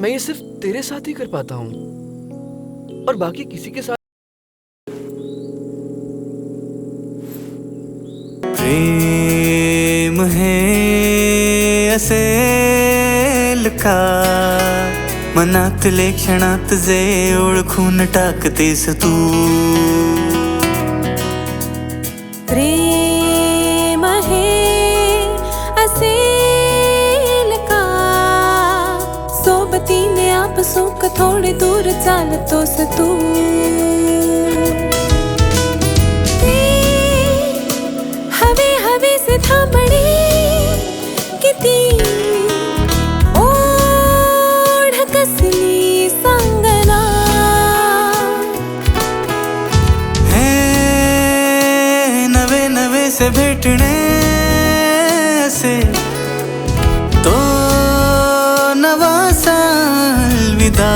मैं ये सिर्फ तेरे साथ ही कर पाता हूँ और बाकी किसी के साथ। प्रेम है असेल का मनातले क्षणात जे ओळखून टाकतेस तू. प्रेम है असेल का सोबतीने आपसूक थोडे दूर चालतोस तू. हवे हवे से थांबणे किती ओढ कसली सांगना. हे नवे नवे से भेटणे असे तो नवा साल विदा.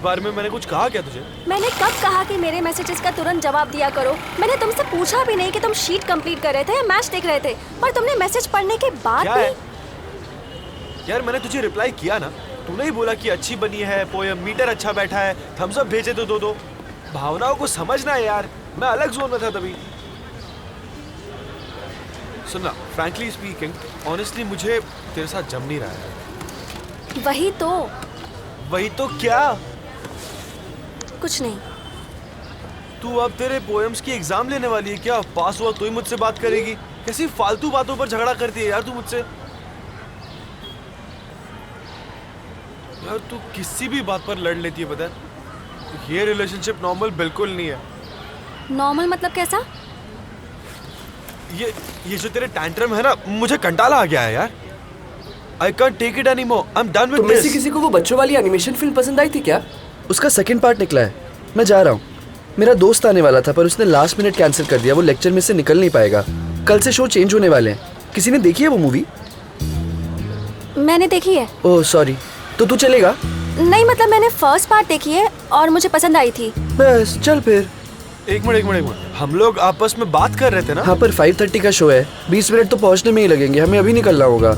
बार में मैंने कुछ कहा क्या तुझे? मैंने कब कहा कि मेरे मैसेजेस का तुरंत जवाब दिया करो? मैंने तुमसे पूछा भी नहीं कि तुम शीट कंप्लीट कर रहे थे या मैच देख रहे थे, पर तुमने मैसेज पढ़ने के बाद क्या भी है? यार मैंने तुझे रिप्लाई किया ना, तूने ही बोला कि अच्छी बनी है पोयम, मीटर अच्छा बैठा है, थम्स अप भेजे तो दो. भावनाओं को समझना है यार, मैं अलग जोन में था तभी. सुनना, फ्रैंकली स्पीकिंग, ऑनेस्टली मुझे तेरे साथ जम नहीं रहा है. वही तो क्या? कुछ नहीं. तू अब तेरे पोएम्स की एग्जाम लेने वाली है क्या? पास हुआ तो ही मुझसे बात करेगी? कैसी फालतू बातों पर झगड़ा करती है यार तू मुझसे. यार तू किसी भी बात पर लड़ लेती है, पता है? ये रिलेशनशिप नॉर्मल बिल्कुल नहीं है. नॉर्मल मतलब कैसा? ये जो तेरे टैंट्रम है ना, मुझे कंटाला आ गया है यार. I can't take it anymore. I'm done with तुम में this. से किसी को वो बच्चों वाली एनिमेशन फिल्म पसंद आई थी क्या? उसका सेकंड पार्ट निकला है. मैं जा रहा हूँ. मेरा दोस्त आने वाला था पर उसने लास्ट मिनट कैंसिल कर दिया. वो लेक्चर में से निकल नहीं पाएगा. कल से शो चेंज होने वाले हैं. किसी ने देखी है वो मूवी? मैंने देखी है. Oh sorry. तो तू चलेगा? नहीं, मतलब मैंने फर्स्ट पार्ट देखी है और मुझे पसंद आई थी. बस चल फिर. एक मिनट. हम लोग आपस में बात कर रहे थे ना? हाँ पर 5:30 का शो है. 20 मिनट तो पहुँचने में ही लगेंगे. हमें अभी निकलना होगा.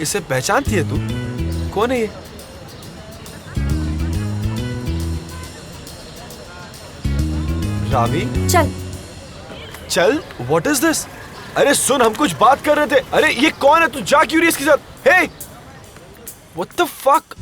इसे पहचानती है तू? कौन है ये? रावी? चल? What is this? अरे सुन, हम कुछ बात कर रहे थे. अरे ये कौन है? तू जा क्यूरियस के साथ. Hey! What the fuck?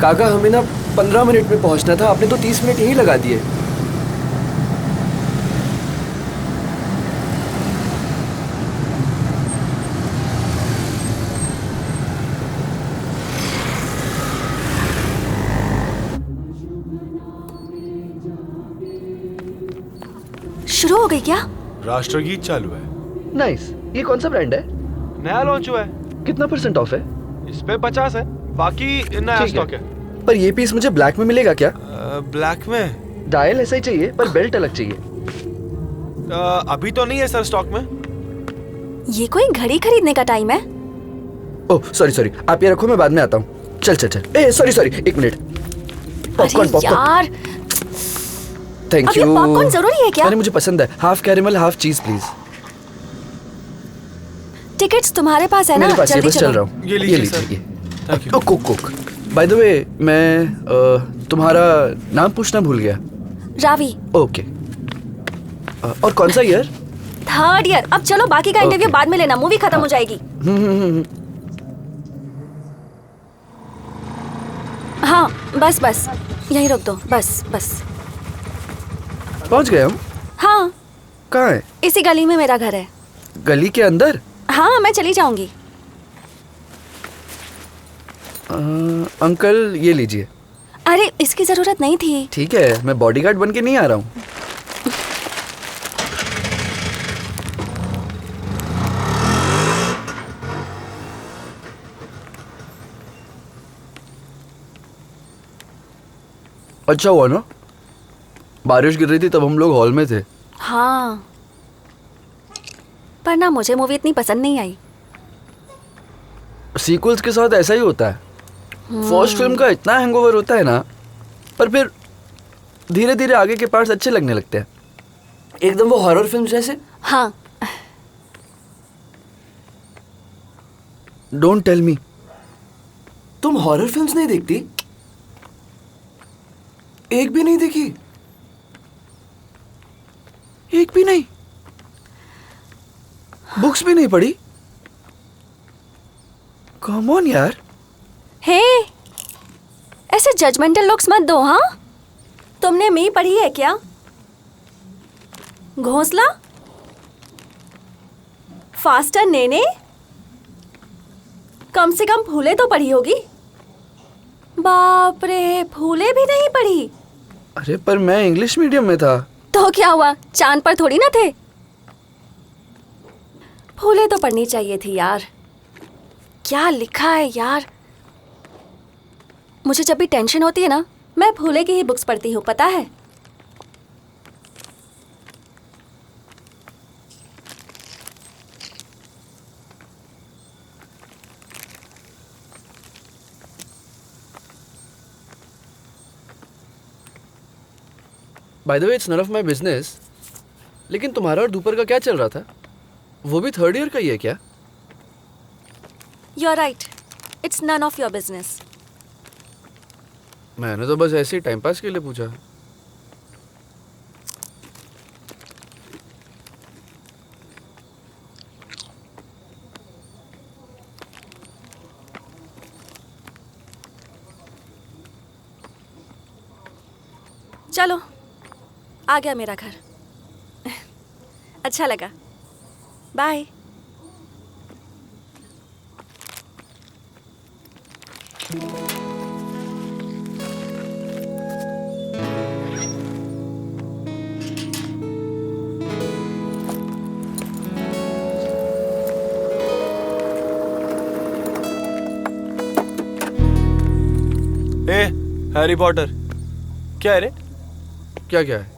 काका हमें ना 15 मिनट में पहुँचना था. आपने तो 30 मिनट यहीं लगा दिए. शुरू हो गई क्या? राष्ट्रगीत चालू है. नाइस. ये कौन सा ब्रांड है? नया लॉन्च हुआ है. कितना % ऑफ है? इस पे 50 है, बाकी नया स्टॉक है. पर ये पीस मुझे ब्लैक में मिलेगा क्या? ब्लैक में? डायल ऐसा ही चाहिए पर बेल्ट अलग चाहिए. अभी तो नहीं है सर स्टॉक में. ये कोई घड़ी खरीदने का टाइम है? Oh sorry. आप ये रखो, मैं बाद में आता हूँ. चल. ए सॉरी 1 मिनट. पॉपकॉर्न. यार, थैंक अब ये यू. पॉपकॉर्न जरूरी है क्या? अरे मुझे पसंद है. हाफ कैरेमल हाफ चीज प्लीज. टिकट्स तुम्हारे पास है ना? मेरे पास है, जल्दी बस चल रहा हूँ. ये लीजिए sir. Thank you. Coke. Bye the वे मैं तुम्हारा नाम पूछना भूल गया. रावी. ओके. और कौन सा ईयर? 3rd year. अब चलो, बाकी का इंटरव्यू Okay. बाद में लेना, मूवी खत्म हो जाएगी. हाँ बस यहीं रोक दो. बस. पहुंच गए हम. हाँ, कहाँ है? इसी गली में मेरा घर है. गली के अंदर? हाँ, मैं चली जाऊंगी. अंकल ये लीजिए. अरे इसकी जरूरत नहीं थी। ठीक है, मैं बॉडीगार्ड बन के नहीं आ रहा हूँ। अच्छा हुआ ना, बारिश गिर रही थी तब हम लोग हॉल में थे। हाँ, पर ना मुझे मूवी इतनी पसंद नहीं आई। सीक्वल्स के साथ ऐसा ही होता है। फर्स्ट फिल्म का इतना हैंगओवर होता है ना, पर फिर धीरे धीरे आगे के पार्ट्स अच्छे लगने लगते हैं, एकदम वो हॉरर फिल्म जैसे। हाँ। डोंट टेल मी, तुम हॉरर फिल्म्स नहीं देखती? एक भी नहीं देखी? एक भी नहीं? बुक्स भी नहीं पढ़ी? कम ऑन यार। हे, ऐसे जजमेंटल लुक्स मत दो। हाँ, तुमने मी पढ़ी है क्या? घोंसला, फास्टर नेने, कम से कम फूले तो पढ़ी होगी। बाप रे, फूले भी नहीं पढ़ी? अरे पर मैं इंग्लिश मीडियम में था। तो क्या हुआ, चांद पर थोड़ी ना थे। फूले तो पढ़नी चाहिए थी यार। क्या लिखा है यार। मुझे जब भी टेंशन होती है ना, मैं फूले की ही बुक्स पढ़ती हूँ, पता है। By the way, it's none of my business, लेकिन तुम्हारा और दोपहर का क्या चल रहा था? वो भी थर्ड ईयर का ही है क्या? You are right, it's none of your business. मैंने तो बस ऐसे ही टाइम पास के लिए पूछा। चलो, आ गया मेरा घर। अच्छा लगा, बाय। ए, हैरी पॉटर, क्या है रे? क्या क्या है?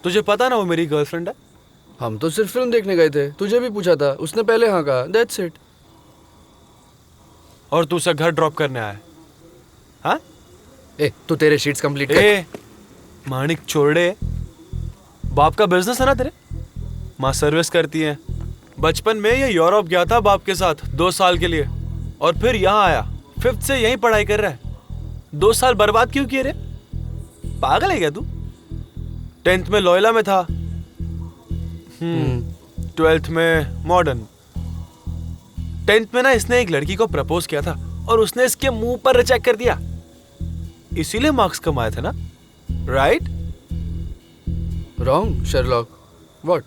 तुझे पता ना वो मेरी गर्लफ्रेंड है। हम तो सिर्फ फिल्म देखने गए थे, तुझे भी पूछा था, उसने पहले हाँ कहा, दैट्स इट। और तू उसे घर ड्रॉप करने आया है? हाँ? ए, तू तेरे शीट्स कंप्लीट कर। ए, माणिक चोरड़े, बाप का बिजनेस है ना तेरे? माँ सर्विस करती है। बचपन में ये यूरोप गया था बाप के साथ 2 साल के लिए, और फिर यहाँ आया, 5th से यहीं पढ़ाई कर रहा है। 2 साल बर्बाद क्यों किए रे? पागल है क्या तू? 10th में लॉयला में था, 12th में मॉडर्न। 10th में ना इसने एक लड़की को प्रपोज किया था और उसने इसके मुंह पर रिजेक्ट कर दिया, इसीलिए मार्क्स कम आए थे ना, right? Wrong Sherlock. What?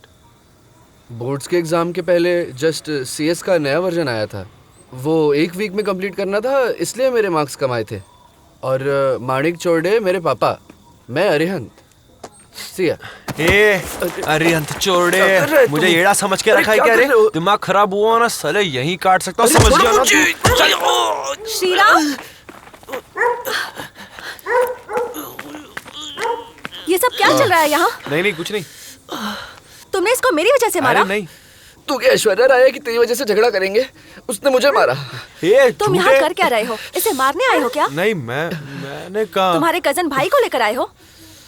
Boards के एग्जाम के पहले जस्ट सीएस का नया वर्जन आया था, वो 1 वीक में कंप्लीट करना था, इसलिए मेरे मार्क्स कम आए थे। और माणिक चोरडे मेरे पापा, मैं अरिहंत। सिया। ए, अरिहंत चोरडे, मुझे येड़ा समझ के रखा है क्या रे? दिमाग खराब हुआ ना साले, यहीं काट सकता हूँ, समझ गया ना तू? श्रीराम, ये सब क्या चल रहा है यहाँ? नहीं नहीं, कुछ नहीं। तुमने इसको मेरी वजह से मारा? अरे नहीं। तू क्या ऐश्वर्या राय है कि तेरी वजह से झगड़ा करेंगे? उसने मुझे मारा। ए, तुम यहाँ कर क्या रहे हो? इसे मारने आए हो क्या? नहीं, मैंने कहा। तुम्हारे कजन भाई को लेकर आए हो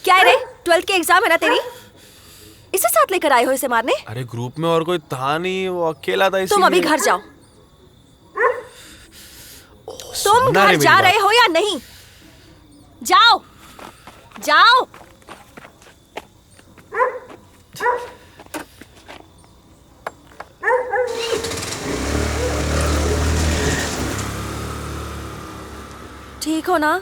क्या? रे 12th के एग्जाम है ना तेरी, इसे साथ लेकर आए हो इसे मारने? अरे ग्रुप में और कोई था नहीं, वो अकेला था। तुम अभी घर जाओ। तुम घर जा रहे हो या नहीं? जाओ जाओ। ठीक हो ना?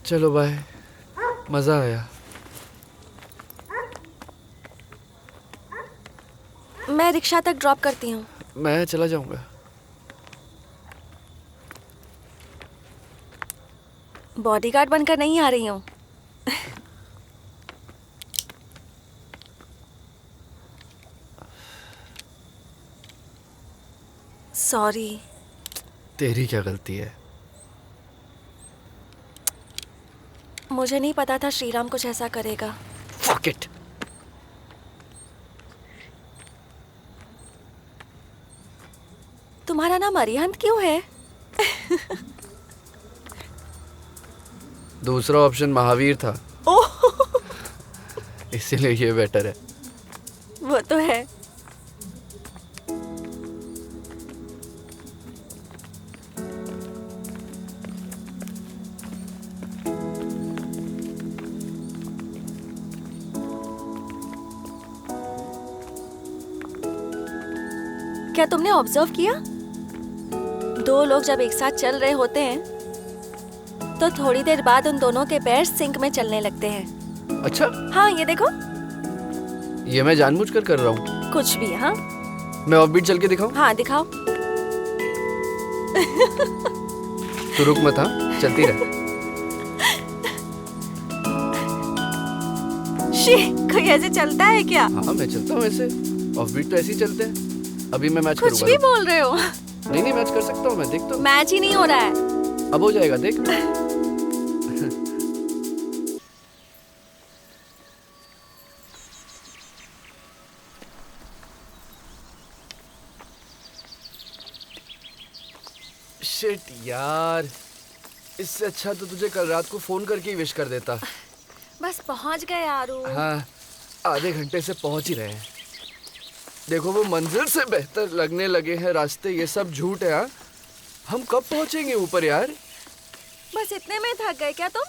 चलो बाय, मजा आया। रिक्शा तक ड्रॉप करती हूँ। मैं चला जाऊंगा। बॉडीगार्ड बनकर नहीं आ रही हूँ। सॉरी। तेरी क्या गलती है? मुझे नहीं पता था श्रीराम कुछ ऐसा करेगा। Fuck it. तुम्हारा नाम अरिहंत क्यों है? दूसरा ऑप्शन महावीर था, ओह, इसीलिए ये बेटर है। वो तो है। क्या तुमने ऑब्जर्व किया? दो लोग जब एक साथ चल रहे होते हैं तो थोड़ी देर बाद उन दोनों के पैर सिंक में चलने लगते हैं। अच्छा, हाँ, ये देखो। ये मैं जानबूझकर कर रहा हूँ। कुछ भी। हाँ मैं ऑफबीट चल के दिखाऊं? हाँ, दिखाओ। तू रुक मत, हाँ चलती रह। शी, कोई ऐसे चलता है क्या? हाँ मैं चलता हूँ ऐसे, ऑफबीट तो ऐसे ही चलते हैं। अभी मैं मैच कुछ करूंगा। भी बोल रहे हो। नहीं मैच कर सकता हूँ मैं, देखता हूँ। मैच ही नहीं हो रहा है। अब हो जाएगा, देख। शिट यार, इससे अच्छा तो तुझे कल रात को फोन करके ही विश कर देता। बस पहुंच गए आरू। हाँ, आधे घंटे से पहुंच ही रहे हैं। देखो वो मंजिल से बेहतर लगने लगे हैं रास्ते, ये सब झूठ है। हाँ, हम कब पहुंचेंगे ऊपर यार? बस इतने में थक गए क्या तुम?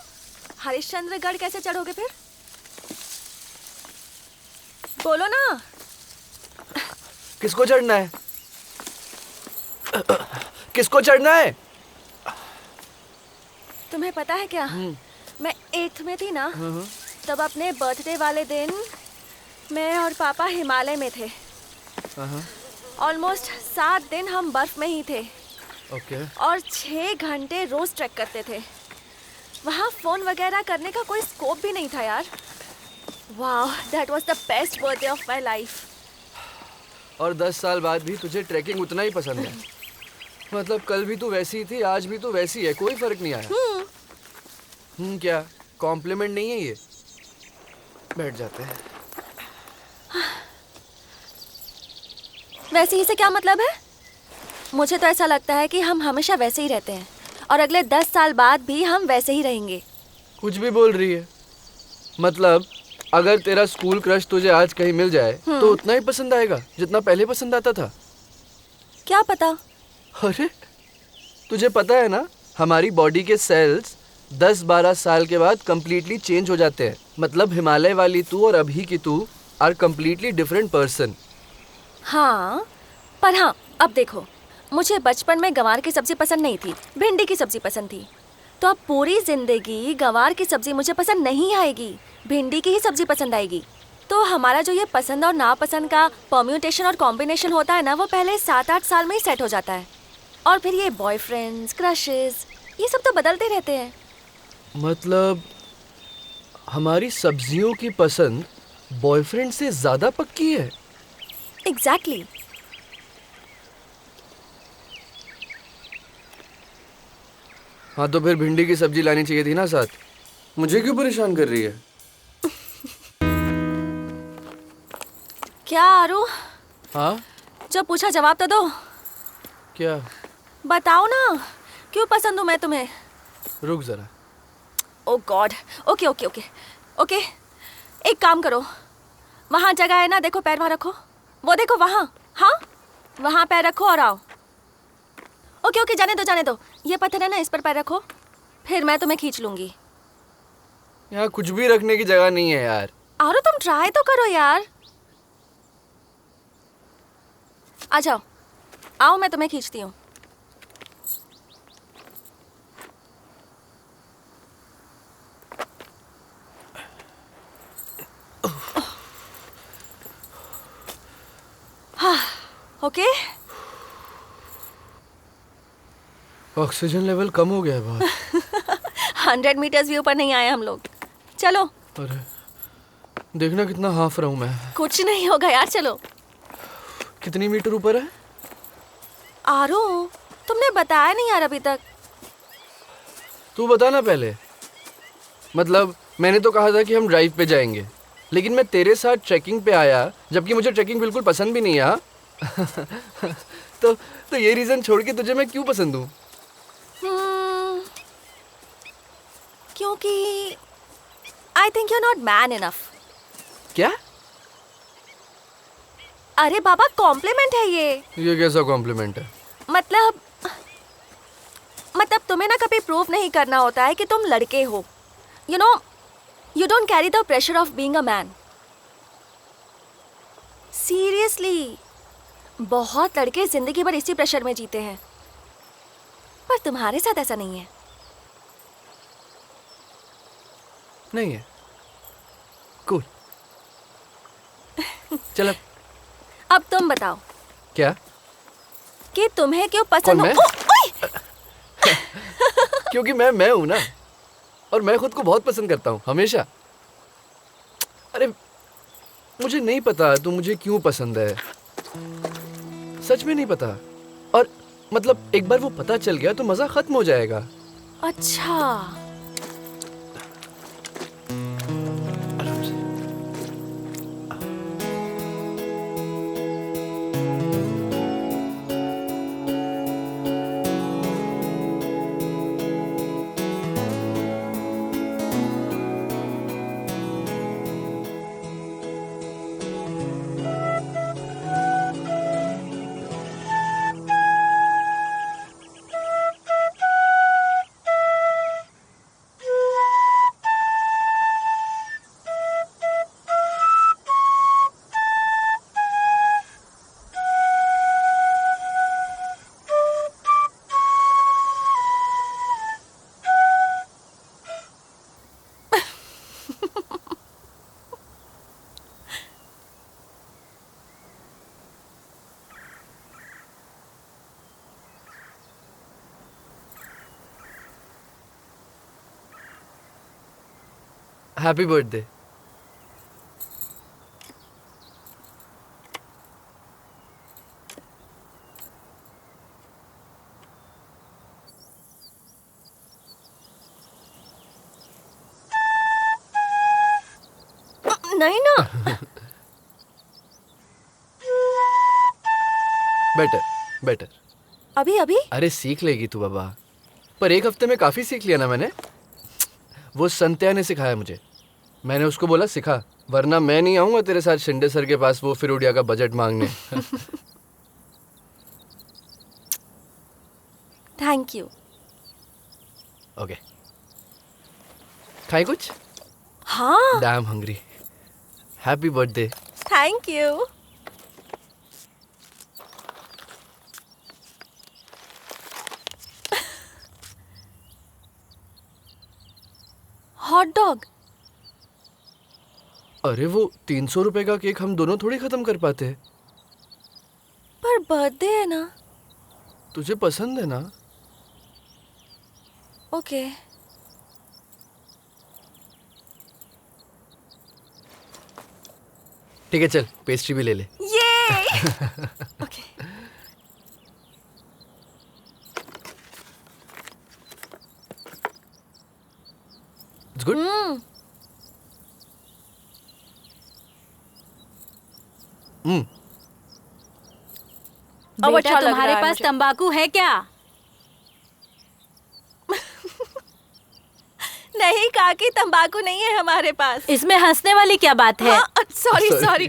हरिश्चंद्रगढ़ कैसे चढ़ोगे फिर? बोलो ना। किसको चढ़ना है? किसको चढ़ना है? तुम्हें पता है क्या, मैं 8th में थी ना, तब अपने बर्थडे वाले दिन मैं और पापा हिमालय में थे। ऑलमोस्ट 7 दिन हम बर्फ में ही थे। ओके। और 6 घंटे रोज ट्रैक करते थे। वहाँ फोन वगैरह करने का कोई स्कोप भी नहीं था यार। वाह, that was the best birthday of my life. और 10 साल बाद भी तुझे ट्रैकिंग उतना ही पसंद है? मतलब कल भी तू वैसी ही थी, आज भी तू वैसी है, कोई फर्क नहीं आया? क्या कॉम्प्लीमेंट नहीं है ये? बैठ जाते हैं। वैसे ही से क्या मतलब है? मुझे तो ऐसा लगता है कि हम हमेशा वैसे ही रहते हैं और अगले 10 साल बाद भी हम वैसे ही रहेंगे। कुछ भी बोल रही है। मतलब अगर तेरा स्कूल क्रश तुझे आज कहीं मिल जाए तो उतना ही पसंद आएगा जितना पहले पसंद आता था? क्या पता। अरे तुझे पता है ना, हमारी बॉडी के सेल्स 10-12 साल के बाद कंप्लीटली चेंज हो जाते हैं। मतलब हिमालय वाली तू और अभी की तू आर कंप्लीटली डिफरेंट पर्सन। हाँ, पर हाँ, अब देखो, मुझे बचपन में गंवार की सब्जी पसंद नहीं थी, भिंडी की सब्जी पसंद थी। तो अब पूरी जिंदगी गंवार की सब्जी मुझे पसंद नहीं आएगी, भिंडी की ही सब्जी पसंद आएगी। तो हमारा जो ये पसंद और नापसंद का परम्यूटेशन और कॉम्बिनेशन होता है ना, वो पहले 7-8 साल में ही सेट हो जाता है। और फिर ये बॉयफ्रेंड्स, क्रशेस, ये सब तो बदलते रहते हैं। मतलब हमारी सब्जियों की पसंद बॉयफ्रेंड से ज्यादा पक्की है? एग्जैक्टली। हाँ तो फिर भिंडी की सब्जी लानी चाहिए थी ना साथ। मुझे क्यों परेशान कर रही है? क्या आरू, हाँ जो पूछा जवाब तो दो। क्या? बताओ ना, क्यों पसंद हूँ मैं तुम्हें? रुक जरा। Oh God. Okay okay okay okay, एक काम करो, वहाँ जगह है ना, देखो पैर वहाँ रखो, वो देखो वहाँ। हाँ, वहाँ पैर रखो और आओ। ओके ओके, जाने दो जाने दो, ये पत्थर है ना, इस पर पैर रखो, फिर मैं तुम्हें खींच लूंगी। यहाँ कुछ भी रखने की जगह नहीं है यार। आरो तुम ट्राई तो करो यार। आ जाओ, आओ मैं तुम्हें खींचती हूँ। हाँ, ओके? ऑक्सीजन लेवल कम हो गया है बहुत। 100 मीटर्स भी ऊपर नहीं आए हम लोग। चलो। अरे देखना कितना हाफ रहा हूँ मैं। कुछ नहीं होगा यार, चलो। कितनी मीटर ऊपर है? आरो, तुमने बताया नहीं यार अभी तक। तू बता ना पहले। मतलब मैंने तो कहा था कि हम ड्राइव पे जाएंगे, लेकिन मैं तेरे साथ ट्रैकिंग पे आया, जबकि मुझे ट्रैकिंग बिल्कुल पसंद भी नहीं है। तो ये रीजन छोड़ के तुझे मैं क्यों पसंद हूँ? क्योंकि I think you not man enough. क्या? अरे बाबा, कॉम्प्लीमेंट है ये कैसा कॉम्प्लीमेंट है? मतलब तुम्हें ना कभी प्रूव नहीं करना होता है कि तुम लड़के हो। You know, you don't carry the pressure of being a man. Seriously, बहुत लड़के जिंदगी भर इसी प्रेशर में जीते हैं, पर तुम्हारे साथ ऐसा नहीं है। नहीं है। कूल। चल अब तुम बताओ क्या? कि तुम्हें क्यों पसंद कौन, हो? मैं? क्योंकि मैं हूं ना, और मैं खुद को बहुत पसंद करता हूं, हमेशा। अरे मुझे नहीं पता तू मुझे क्यों पसंद है, सच में नहीं पता। और मतलब एक बार वो पता चल गया तो मजा खत्म हो जाएगा। अच्छा, आराम से। Happy birthday. नहीं ना। Better better. अभी अभी अरे सीख लेगी तू बाबा, पर एक हफ्ते में काफी सीख लिया ना मैंने। वो संत्या ने सिखाया मुझे, मैंने उसको बोला सिखा, वरना मैं नहीं आऊंगा तेरे साथ शिंदे सर के पास वो फिर उड़िया का बजट मांगने। Thank you. ओके, खाए कुछ? हाँ, dam hungry. Happy birthday. Thank you. Hot dog. अरे वो 300 रुपए का केक हम दोनों थोड़ी खत्म कर पाते। पर बर्थडे है ना। तुझे पसंद है ना? ओके। ठीक है चल, पेस्ट्री भी ले ले। ये ओके। It's good. अब बेटा अच्छा लग तुम्हारे रहा है पास मुझे। तंबाकू है क्या? नहीं काकी, तंबाकू नहीं है हमारे पास। इसमें हंसने वाली क्या बात है? Sorry Sorry. सॉरी।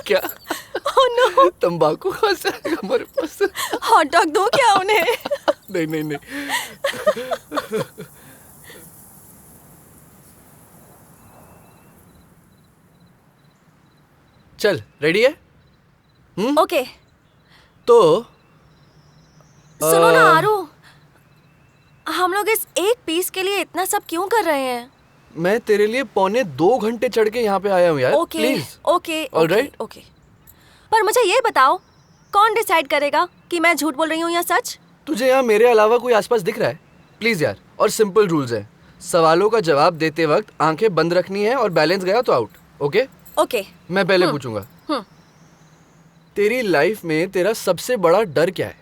क्या? ओह नो, तंबाकू कहाँ से आएगा हमारे पास? हॉट डॉग दो क्या उन्हें? नहीं नहीं नहीं। चल रेडी है? ओके। तो सुनो ना आरू, हम लोग इस एक पीस के लिए इतना सब क्यों कर रहे हैं? मैं तेरे लिए 1.25 घंटे चढ़ के यहाँ पे आया हूँ यार, okay please. Okay All right? Okay. पर मुझे ये बताओ, कौन डिसाइड करेगा कि मैं झूठ बोल रही हूँ या सच? तुझे यहाँ मेरे अलावा कोई आसपास दिख रहा है? प्लीज यार। और सिंपल रूल्स है, सवालों का जवाब देते वक्त आंखें बंद रखनी है और बैलेंस गया तो आउट। ओके? ओके। मैं पहले पूछूंगा, तेरी लाइफ में तेरा सबसे बड़ा डर क्या है?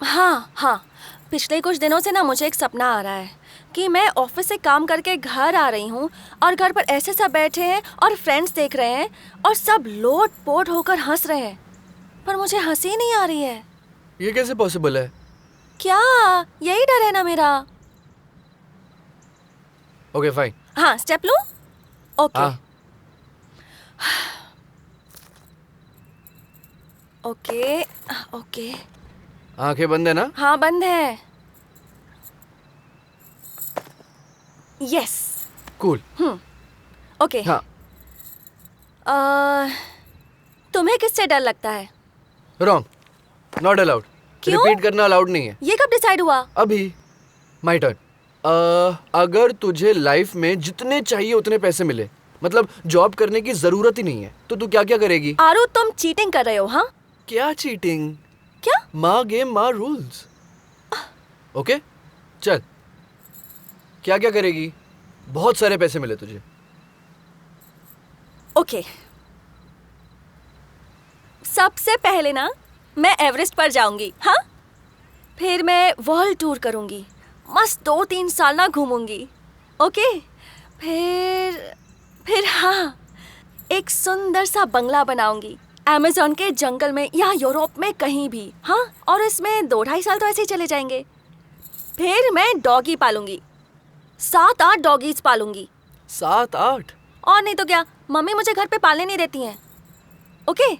हाँ, पिछले कुछ दिनों से ना मुझे एक सपना आ रहा है कि मैं ऑफिस से काम करके घर आ रही हूँ और घर पर ऐसे सब बैठे हैं और फ्रेंड्स देख रहे हैं और सब लोट पोट होकर हंस रहे हैं, पर मुझे हंसी नहीं आ रही है। ये कैसे पॉसिबल है? क्या यही डर है ना मेरा? Okay fine. हाँ, स्टेप लूं? ओके हाँ। Okay okay. आंखें बंद है ना? हाँ, बंद है। यस। कूल। ओके। हाँ। तुम्हें किससे डर लगता है? Wrong, not allowed. क्यों? रिपीट करना अलाउड नहीं है। ये कब डिसाइड हुआ? अभी माय टर्न। अगर तुझे लाइफ में जितने चाहिए उतने पैसे मिले, मतलब जॉब करने की जरूरत ही नहीं है, तो तू क्या क्या करेगी? आरू, तुम चीटिंग कर रहे हो? हाँ। क्या चीटिंग? क्या? माँ गेम माँ रूल्स। ओके चल, क्या क्या करेगी? बहुत सारे पैसे मिले तुझे। ओके, सबसे पहले ना मैं एवरेस्ट पर जाऊंगी। हाँ, फिर मैं वर्ल्ड टूर करूंगी, मस्त 2-3 साल ना घूमूंगी। ओके, फिर हाँ, एक सुंदर सा बंगला बनाऊंगी अमेज़न के जंगल में या यूरोप में कहीं भी। हाँ, और इसमें 2-2.5 साल तो ऐसे ही चले जाएंगे। फिर मैं डॉगी पालूंगी, 7-8 डॉगीज पालूंगी। 7-8? और नहीं तो क्या, मम्मी मुझे घर पे पालने नहीं देती हैं। ओके,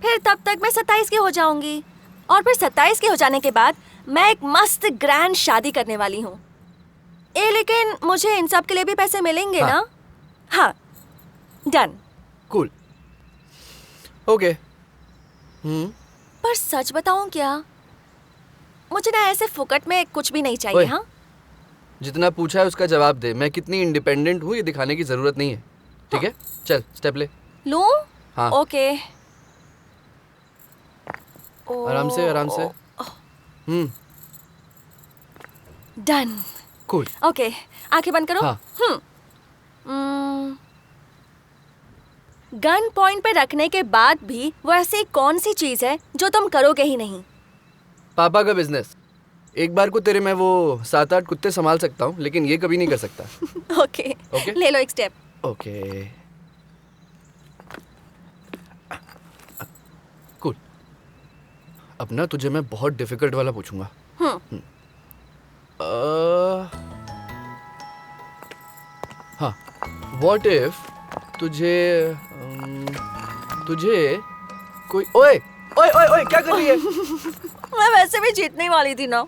फिर तब तक मैं 27 की हो जाऊंगी और फिर 27 के हो जाने के बाद मैं एक मस्त ग्रैंड शादी करने वाली हूँ। लेकिन मुझे इन सब के लिए भी पैसे मिलेंगे हाँ। ना? हाँ, डन। कूल। ओके। पर सच बताऊं क्या, मुझे ना ऐसे फुकट में कुछ भी नहीं चाहिए। ओए, हाँ, जितना पूछा है उसका जवाब दे। मैं कितनी इंडिपेंडेंट हूँ ये दिखाने की जरूरत नहीं है, ठीक है? चल स्टेप ले। लूं? हाँ। ओके। आराम से आराम से। डन। कूल। ओके, आंखें बंद करो। हाँ। गन पॉइंट पे रखने के बाद भी वो ऐसी कौन सी चीज है जो तुम करोगे ही नहीं? पापा का बिजनेस। एक बार को तेरे मैं वो 7-8 कुत्ते संभाल सकता हूँ, लेकिन ये कभी नहीं कर सकता। Okay, okay? ले लो एक स्टेप। Okay cool. अब ना तुझे मैं बहुत डिफिकल्ट वाला पूछूंगा। हाँ, व्हाट इफ तुझे कोई ओए ओए ओए ओए क्या कर रही है? मैं वैसे भी जीतने वाली थी ना।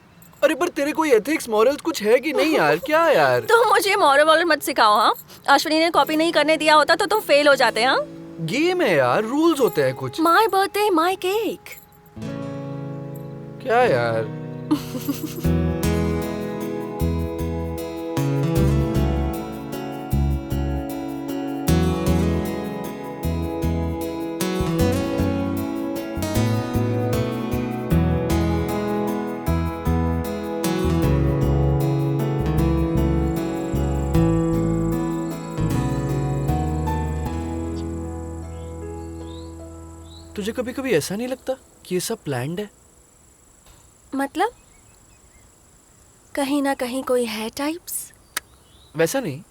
अरे पर तेरे कोई एथिक्स मॉरल्स कुछ है कि नहीं यार? क्या यार? तो मुझे मॉरल मत सिखाओ। हाँ, अश्विनी ने कॉपी नहीं करने दिया होता तो तुम फेल हो जाते। हाँ, गेम है यार, रूल्स होते हैं कुछ। My birthday my cake. क्या यार? तुझे कभी कभी ऐसा नहीं लगता कि ये सब प्लान्ड है? मतलब कहीं ना कहीं कोई है टाइप्स? वैसा नहीं,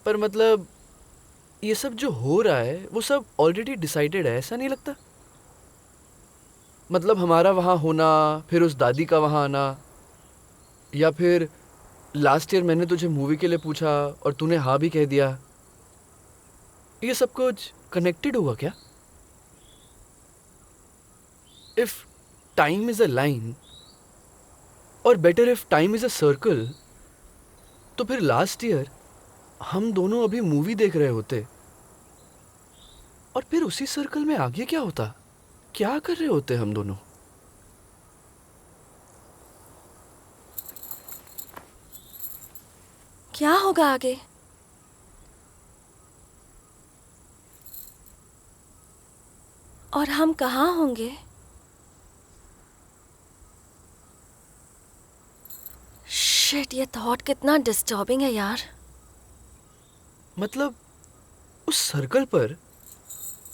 पर मतलब ये सब जो हो रहा है वो सब ऑलरेडी डिसाइडेड है, ऐसा नहीं लगता? मतलब हमारा वहाँ होना, फिर उस दादी का वहाँ आना, या फिर लास्ट ईयर मैंने तुझे मूवी के लिए पूछा और तूने हाँ भी कह दिया, ये सब कुछ कनेक्टेड हुआ क्या? If time is a line, or better if time is a circle, तो फिर लास्ट ईयर हम दोनों अभी मूवी देख रहे होते और फिर उसी सर्कल में आगे क्या होता? क्या कर रहे होते हम दोनों? क्या होगा आगे? और हम कहाँ होंगे? शिट, ये थॉट कितना डिस्टर्बिंग है यार। मतलब उस सर्कल पर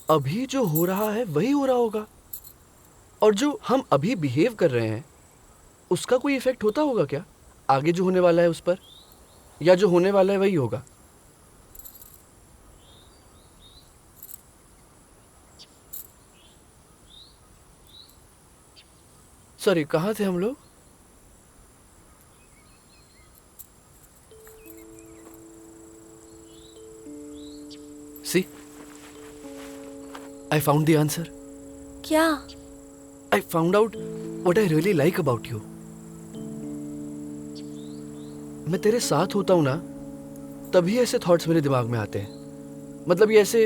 अभी जो हो रहा है वही हो रहा होगा, और जो हम अभी बिहेव कर रहे हैं उसका कोई इफेक्ट होता होगा क्या आगे जो होने वाला है उस पर, या जो होने वाला है वही होगा? सॉरी, कहाँ थे हम लोग? See, I found the answer. क्या? I found out what I really like about you. मैं तेरे साथ होता हूँ ना, तभी ऐसे थॉट्स मेरे दिमाग में आते हैं। मतलब ये ऐसे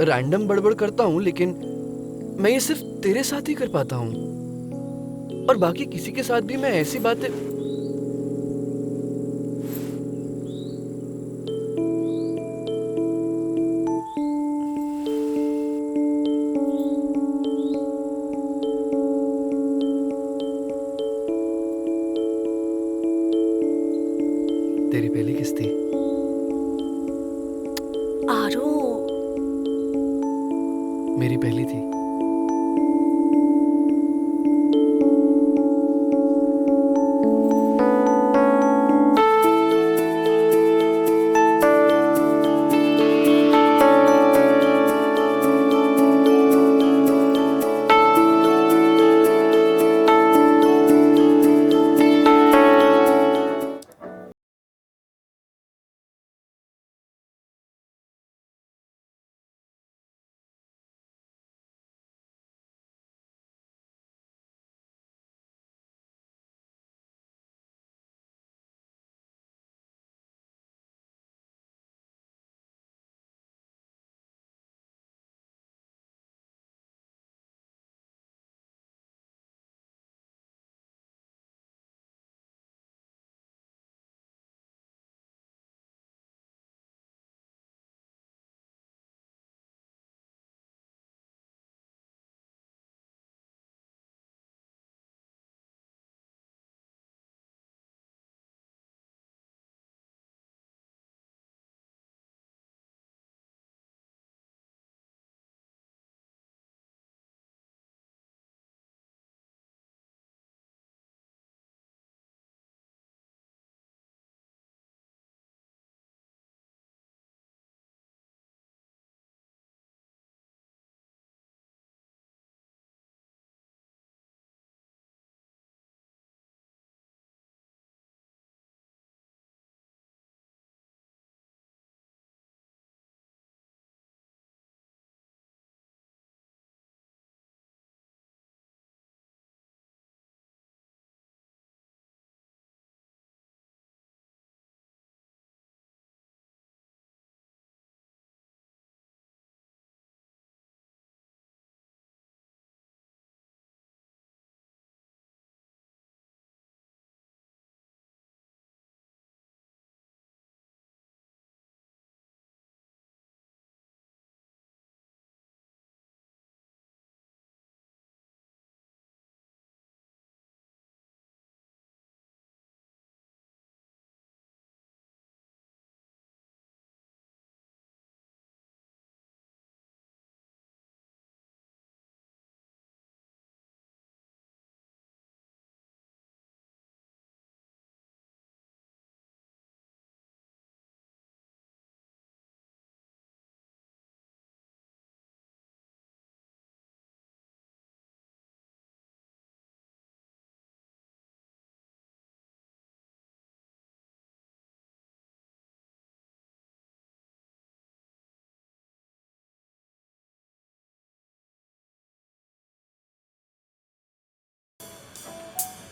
रैंडम बड़बड़ करता हूँ, लेकिन मैं ये सिर्फ तेरे साथ ही कर पाता हूँ, और बाकी किसी के साथ भी मैं ऐसी बातें। तेरी पहली किस थी? आरू, मेरी पहली थी।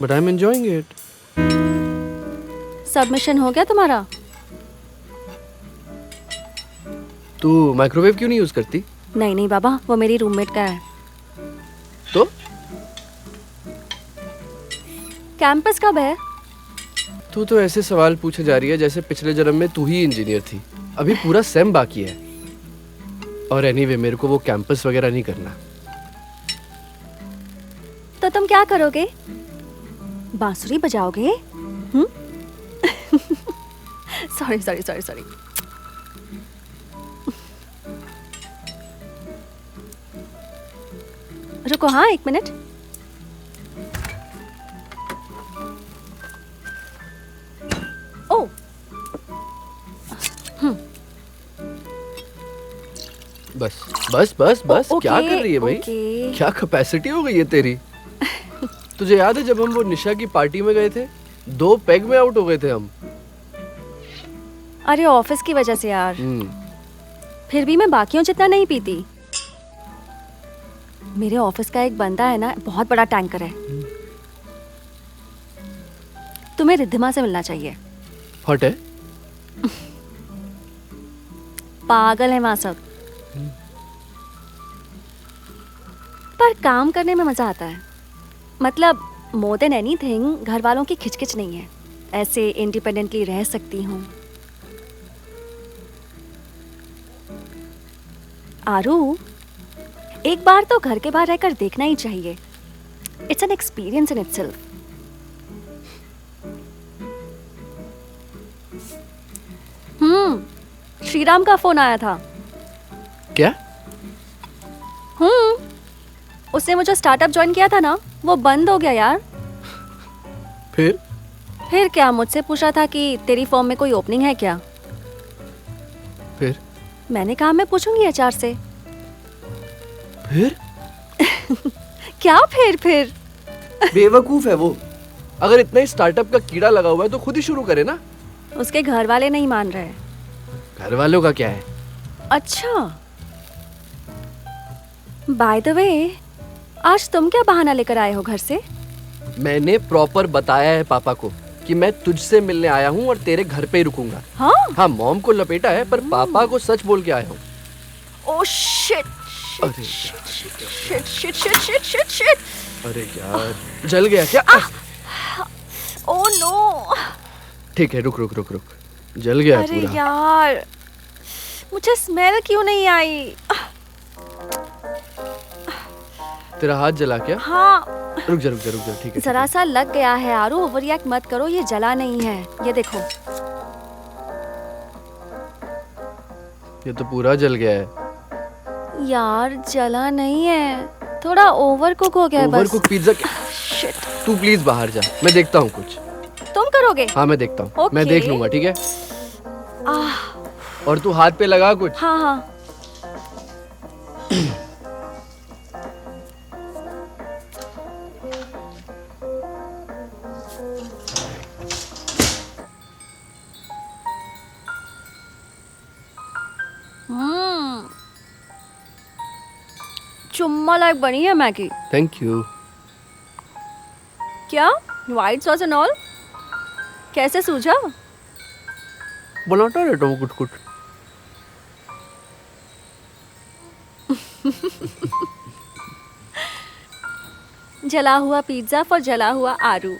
But I'm enjoying it. Submission हो गया तुम्हारा? तू माइक्रोवेव क्यों नहीं यूज करती? नहीं नहीं बाबा, वो मेरी रूममेट का है। तो कैंपस कब है? तू तो ऐसे सवाल पूछे जा रही है जैसे पिछले जन्म में तू ही इंजीनियर थी। अभी पूरा सेम बाकी है। और एनीवे मेरे को वो कैंपस वगैरह नहीं करना। तो तुम क्या करोगे? बांसुरी बजाओगे? Sorry sorry sorry sorry. रुको, हाँ 1 मिनट। ओ बस बस बस बस ओके, क्या कर रही है भाई? ओके। क्या कैपेसिटी हो गई है तेरी? तुझे याद है जब हम वो निशा की पार्टी में गए थे, 2 पेग में आउट हो गए थे हम। अरे ऑफिस की वजह से यार। फिर भी मैं बाकियों जितना नहीं पीती। मेरे ऑफिस का एक बंदा है ना, बहुत बड़ा टैंकर है। तुम्हें रिद्धिमा से मिलना चाहिए। हॉट है? पागल है वहां सब। पर काम करने में मजा आता है। मतलब मोर देन एनीथिंग घर वालों की खिचकिच नहीं है। ऐसे इंडिपेंडेंटली रह सकती हूँ। आरू, एक बार तो घर के बाहर रहकर देखना ही चाहिए। It's an experience in itself. Shriram का फोन आया था। क्या? उसने मुझे स्टार्टअप ज्वाइन किया था ना, वो बंद हो गया यार। फिर क्या, मुझसे पूछा था कि तेरी फर्म में कोई ओपनिंग है क्या। फिर मैंने कहा मैं पूछूंगी एचआर से। फिर क्या फिर? बेवकूफ है वो। अगर इतना ही स्टार्टअप का कीड़ा लगा हुआ है तो खुद ही शुरू करे ना। उसके घर वाले नहीं मान रहे। घर वालों का क्या है? अच्छा, बाय द वे, आज तुम क्या बहाना लेकर आए हो घर से? मैंने प्रॉपर बताया है पापा को कि मैं तुझसे मिलने आया हूँ और तेरे घर पे ही रुकूंगा। हाँ, मॉम को लपेटा है पर पापा को सच बोल के आया हूँ। Oh shit. अरे शिट। अरे यार, जल गया क्या? Oh no. ठीक है, रुक। जल गया अरे पूरा। यार, मुझे स्मेल क्यों नहीं आई? तेरा हाथ जला क्या? हाँ, रुक जा, ठीक है। जरा सा लग गया है। आरू, ओवररिएक्ट मत करो, ये जला नहीं है। ये देखो। ये तो पूरा जल गया है। यार जला नहीं है, थोड़ा ओवर कुक हो गया है ओवर बस। Cook pizza. शिट। तू प्लीज बाहर जा, मैं देखता हूँ कुछ। तुम करोगे? हाँ मैं देखता हूँ। ओके। मैं देख लूंगा, ठीक है? आह, और तू हाथ पे लगा कुछ। हाँ। चुम्मा लायक बनी है मैगी। Thank you. क्या व्हाइट सॉस एंड ऑल? कैसे सूझा? बनाता रहता हूँ कुछ। जला हुआ पिज्जा फॉर जला हुआ आरू।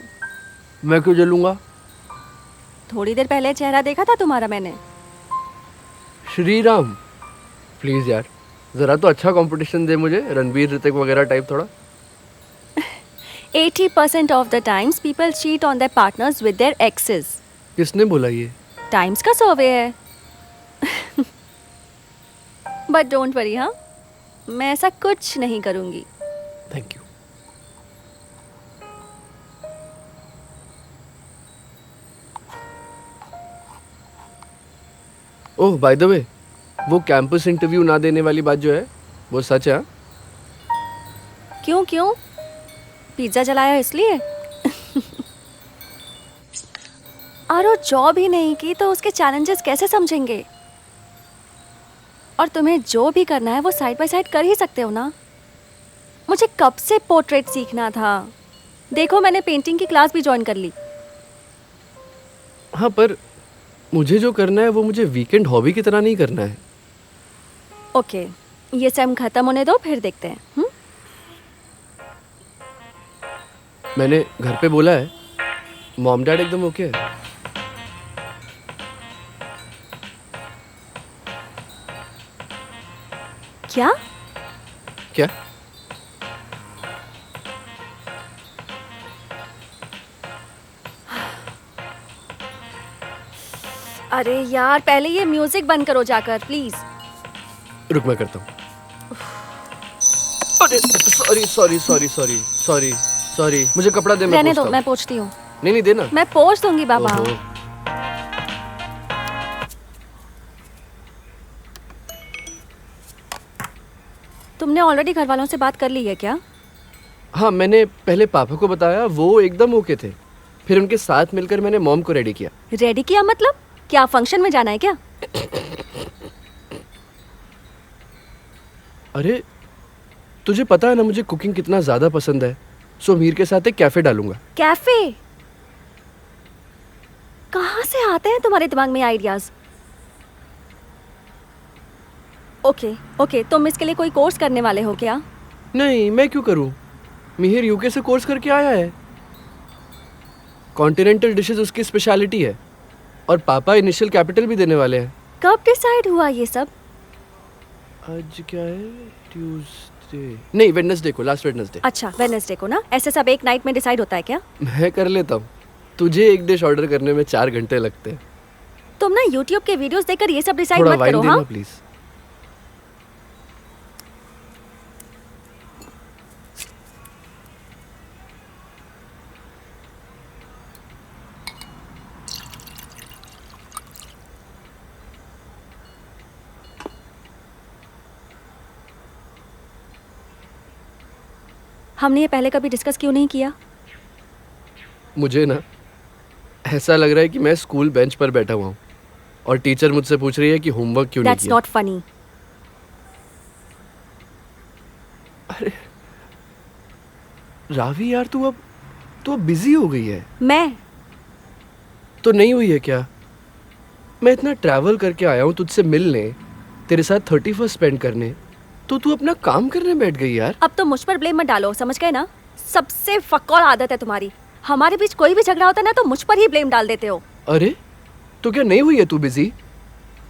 मैं क्यों जलूंगा? थोड़ी देर पहले चेहरा देखा था तुम्हारा मैंने। श्रीराम, प्लीज यार, जरा तो अच्छा कंपटीशन दे मुझे, रणबीर ऋतिक वगैरह टाइप थोड़ा। 80% of the times people cheat on their partners with their exes. किसने बोला ये? टाइम्स का सर्वे है। बट डोंट वरी, हाँ, मैं ऐसा कुछ नहीं करूंगी। Thank you. Oh bye the वे, वो कैंपस इंटरव्यू ना देने वाली बात जो है वो सच है? क्यों पिज्जा जलाया इसलिए? आरो जॉब ही नहीं की तो उसके चैलेंजेस कैसे समझेंगे? और तुम्हें जो भी करना है वो साइड बाय साइड कर ही सकते हो ना। मुझे कब से पोर्ट्रेट सीखना था। देखो, मैंने पेंटिंग की क्लास भी ज्वाइन कर ली। हाँ, पर मुझे जो करना है वो मुझे वीकेंड हॉबी की तरह नहीं करना है। ओके, ये सेम खत्म होने दो, फिर देखते हैं। मैंने घर पे बोला है, मॉम डैड एकदम ओके है। क्या? क्या? अरे यार, पहले ये म्यूजिक बंद करो जाकर प्लीज। रुक, मैं करता हूँ। अरे sorry sorry sorry sorry sorry sorry, मुझे कपड़ा दे, मैं रहने दो, पोंछता मैं हूँ। पोंछती हूँ। नहीं नहीं, देना। मैं पोंछ दूंगी बाबा। ओहो। तुमने ऑलरेडी घर वालों से बात कर ली है क्या? हाँ, मैंने पहले पापा को बताया, वो एकदम ओके थे। फिर उनके साथ मिलकर मैंने मॉम को रेडी किया। रेडी किया मतलब? क्या फंक्शन में जाना है क्या? अरे तुझे पता है ना मुझे कुकिंग कितना ज़्यादा पसंद है, सो मीर के साथ एक कैफ़े डालूंगा। कैफे? कहाँ से आते हैं तुम्हारे दिमाग में आइडियाज? ओके ओके, तुम इसके लिए कोई कोर्स करने वाले हो क्या? नहीं, मैं क्यों करूँ? मिहिर यूके से कोर्स करके आया है। कॉन्टिनेंटल डिशेस उसकी स्पेशलिटी है, और पापा इनिशियल कैपिटल भी देने वाले हैं। कब डिसाइड हुआ ये सब? आज क्या है? ट्यूसडे नहीं, वेडनेसडे को, लास्ट वेडनेसडे। अच्छा, वेडनेसडे को ना? ऐसे सब एक नाइट में डिसाइड होता है क्या? मैं कर लेता हूँ, तुझे एक डिश ऑर्डर करने में 4 घंटे लगते हैं। तुम ना यूट्यूब के वीडियोस देखकर ये सब डिसाइड थोड़ा मत वाइन करो। देना हाँ, प्लीज। हमने ये पहले कभी डिस्कस क्यों नहीं किया? मुझे ना ऐसा लग रहा है कि मैं स्कूल बेंच पर बैठा हुआ हूँ और टीचर मुझसे पूछ रही है कि होमवर्क क्यों नहीं दैट्स किया। Not funny. रावी यार, तू अब बिजी हो गई है। मैं तो नहीं हुई है क्या? मैं इतना ट्रैवल करके आया हूँ तुझसे मिलने, तेरे साथ 31st स्पेंड करने, तो तू अपना काम करने बैठ गई यार। अब तो मुझ पर ब्लेम मत डालो, समझ गए ना? सबसे फक्कौर आदत है तुम्हारी। हमारे बीच कोई भी झगड़ा होता है ना तो मुझ पर ही ब्लेम डाल देते हो। अरे तो क्या नहीं हुई है तू बिजी?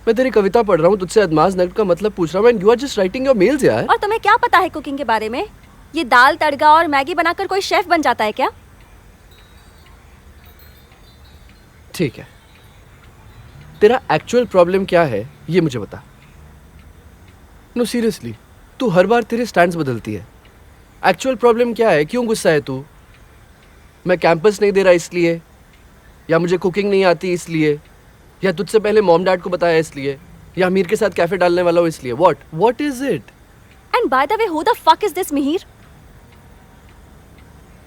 मैं तेरी कविता पढ़ रहा हूँ, तुझसे अदमास नक्ट का मतलब पूछ रहा हूँ, and you are just writing your mails यार। और तुम्हें क्या पता है कुकिंग के बारे में? ये दाल तड़का और मैगी बनाकर कोई शेफ बन जाता है क्या? ठीक है, तेरा एक्चुअल प्रॉब्लम क्या है ये मुझे बता। नो सीरियसली, तू हर बार तेरे स्टैंड्स बदलती है। एक्चुअल प्रॉब्लम क्या है? क्यों गुस्सा है तू? मैं कैंपस नहीं दे रहा इसलिए, या मुझे कुकिंग नहीं आती इसलिए, या तुझसे पहले मॉम डैड को बताया इसलिए, या अमीर के साथ कैफे डालने वाला हूँ इसलिए? What is it? And by the way, who the fuck is this Mihir?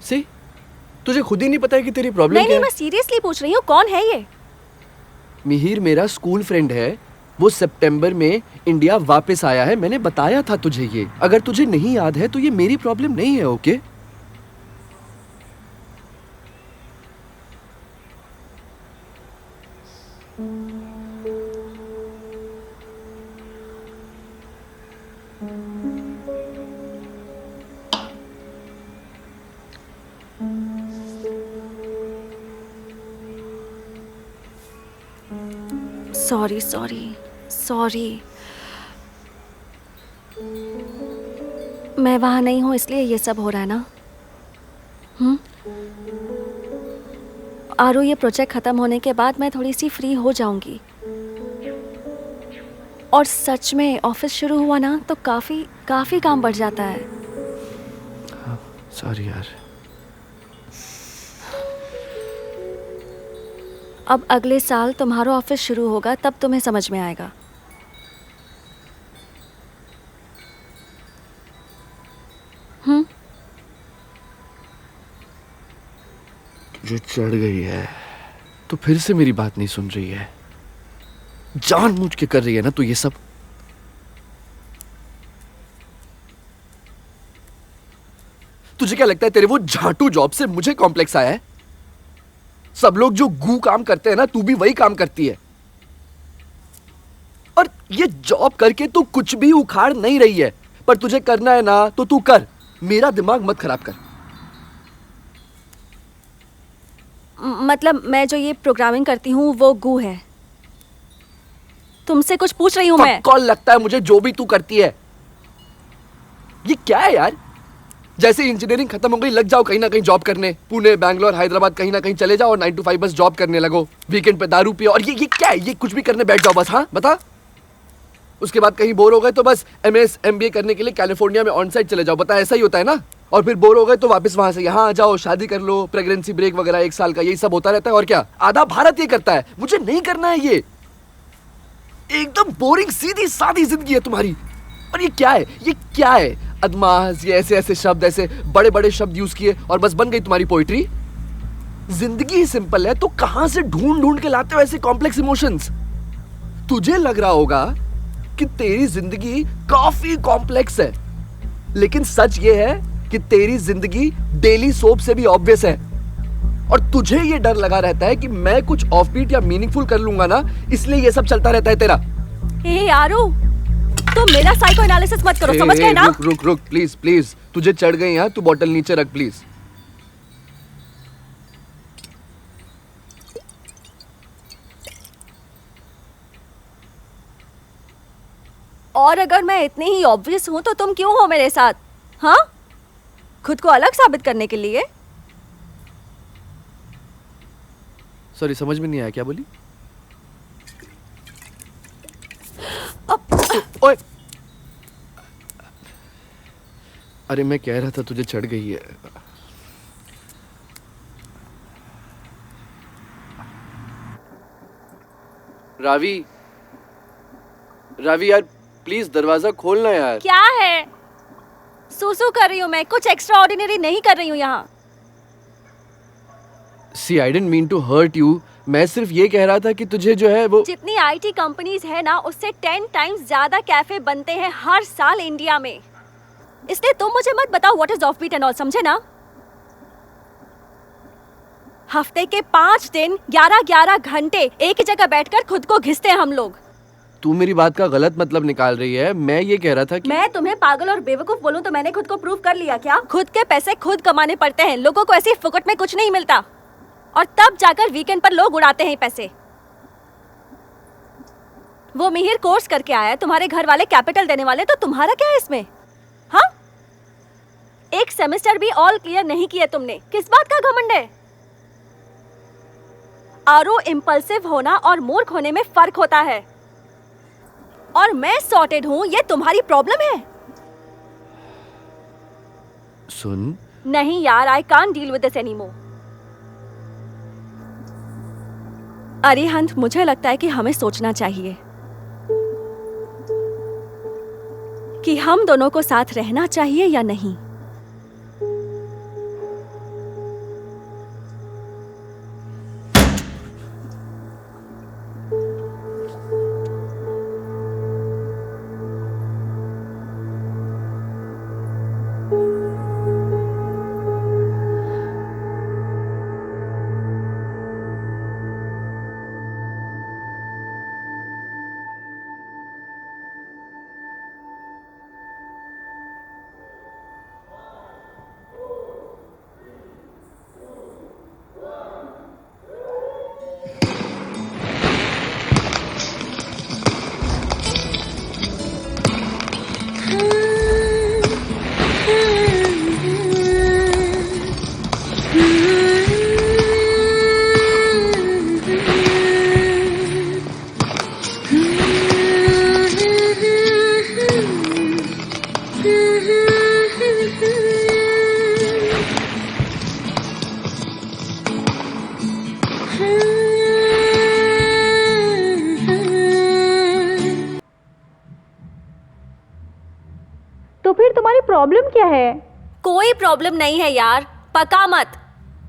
See, तुझे खुद ही नहीं पता है कि तेरी प्रॉब्लम नहीं क्या नहीं, है? मैं सीरियसली पूछ रही हूँ, कौन है ये? मिहिर मेरा स्कूल फ्रेंड है, वो सितंबर में इंडिया वापस आया है। मैंने बताया था तुझे ये। अगर तुझे नहीं याद है तो ये मेरी प्रॉब्लम नहीं है, ओके? सॉरी सॉरी सॉरी, मैं वहां नहीं हूं इसलिए ये सब हो रहा है ना? आरू, ये प्रोजेक्ट खत्म होने के बाद मैं थोड़ी सी फ्री हो जाऊंगी, और सच में ऑफिस शुरू हुआ ना तो काफी काम बढ़ जाता है। सॉरी यार। अब अगले साल तुम्हारा ऑफिस शुरू होगा, तब तुम्हें समझ में आएगा। तुझे चढ़ गई है तो फिर से मेरी बात नहीं सुन रही है। जानबूझ के कर रही है ना तू ये सब। तुझे क्या लगता है तेरे वो झाटू जॉब से मुझे कॉम्प्लेक्स आया है? सब लोग जो गू काम करते हैं ना, तू भी वही काम करती है। और ये जॉब करके तू कुछ भी उखाड़ नहीं रही है, पर तुझे करना है ना तो तू कर। मेरा दिमाग मत खराब कर। मतलब मैं जो ये प्रोग्रामिंग करती हूँ वो गू है। तुमसे कुछ पूछ रही हूँ मैं। कौन लगता है मुझे जो भी तू करती है? ये क्या है यार? जैसे इंजीनियरिंग खत्म हो गई लग जाओ कहीं ना कहीं जॉब करने, पुणे, बैंगलोर, हैदराबाद कहीं ना कहीं चले जाओ और 9 to 5 बस जॉब करने लगो, वीकेंड पे दारू पियो और ये क्या है? ये कुछ भी करने बैठ जाओ बस। हाँ बता। उसके बाद कहीं बोर हो गए तो बस MS MBA करने के लिए कैलिफोर्निया में ऑन साइट चले जाओ। बता, ऐसा ही होता है ना? और फिर बोर हो गए तो वापस वहां से यहाँ आ जाओ, शादी कर लो, प्रेगनेंसी ब्रेक वगैरह 1 साल का, यही सब होता रहता है। और क्या, आधा भारत ये करता है। मुझे नहीं करना है ये। एकदम बोरिंग सीधी सादी जिंदगी है तुम्हारी। और ये क्या है? ये क्या है? अदमास, ये ऐसे ऐसे शब्द, ऐसे बड़े बड़े शब्द यूज किए और बस बन गई तुम्हारी पोइट्री। जिंदगी ही सिंपल है तो कहां से ढूंढ ढूंढ के लाते हो ऐसे कॉम्प्लेक्स इमोशंस? तुझे लग रहा होगा कि तेरी जिंदगी काफी कॉम्प्लेक्स है, लेकिन सच ये है कि तेरी जिंदगी डेली सोप से भी ऑब्वियस है। और तुझे ये डर लगा रहता है कि मैं कुछ ऑफबीट या मीनिंगफुल कर लूंगा ना, इसलिए ये सब चलता रहता है तेरा। ए यारो, तुम मेरा साइको एनालिसिस मत करो, समझ गए ना? रुक रुक रुक, प्लीज प्लीज, तुझे चढ़ गई यहाँ, तू बॉटल नीचे रख प्लीज। और अगर मैं इतनी ही ऑब्वियस हूं तो तुम क्यों हो मेरे साथ? हाँ, खुद को अलग साबित करने के लिए? सॉरी, समझ में नहीं आया, क्या बोली? ओए, अरे मैं कह रहा था तुझे चढ़ गई है। रावी, रावी यार प्लीज दरवाजा खोलना यार। क्या है? सूसू कर रही हूँ मैं, कुछ एक्स्ट्रा ऑर्डिनरी नहीं कर रही हूँ यहाँ। See, I didn't mean to hurt you. मैं सिर्फ ये कह रहा था कि तुझे जो है वो, जितनी IT कंपनीज है ना, उससे 10 टाइम्स ज्यादा कैफे बनते हैं हर साल इंडिया में। इसलिए तुम मुझे मत बताओ what is offbeat and all, समझे ना? हफ्ते के 5 दिन 11-11 घंटे एक ही जगह बैठकर खुद को घिसते हैं हम लोग। तू मेरी बात का गलत मतलब निकाल रही है। मैं ये कह रहा था कि मैं तुम्हें पागल और बेवकूफ बोलूं तो मैंने खुद को प्रूव कर लिया क्या? खुद के पैसे खुद कमाने पड़ते हैं, लोगों को ऐसे फुकट में कुछ नहीं मिलता। और तब जाकर वीकेंड पर लोग उड़ाते हैं पैसे। वो मिहिर कोर्स करके आया है, तुम्हारे घर वाले कैपिटल देने वाले, तो तुम्हारा क्या है इसमें? हाँ, एक सेमेस्टर भी ऑल क्लियर नहीं किया तुमने, किस बात का घमंड है? आरो, इम्पल्सिव होना और मूर्ख होने में फर्क होता है। और मैं सॉर्टेड हूं, ये तुम्हारी प्रॉब्लम है। सुन, नहीं यार, I can't deal with this anymore. Arihant, मुझे लगता है कि हमें सोचना चाहिए कि हम दोनों को साथ रहना चाहिए या नहीं। तो फिर तुम्हारी प्रॉब्लम क्या है? कोई प्रॉब्लम नहीं है यार, पका मत।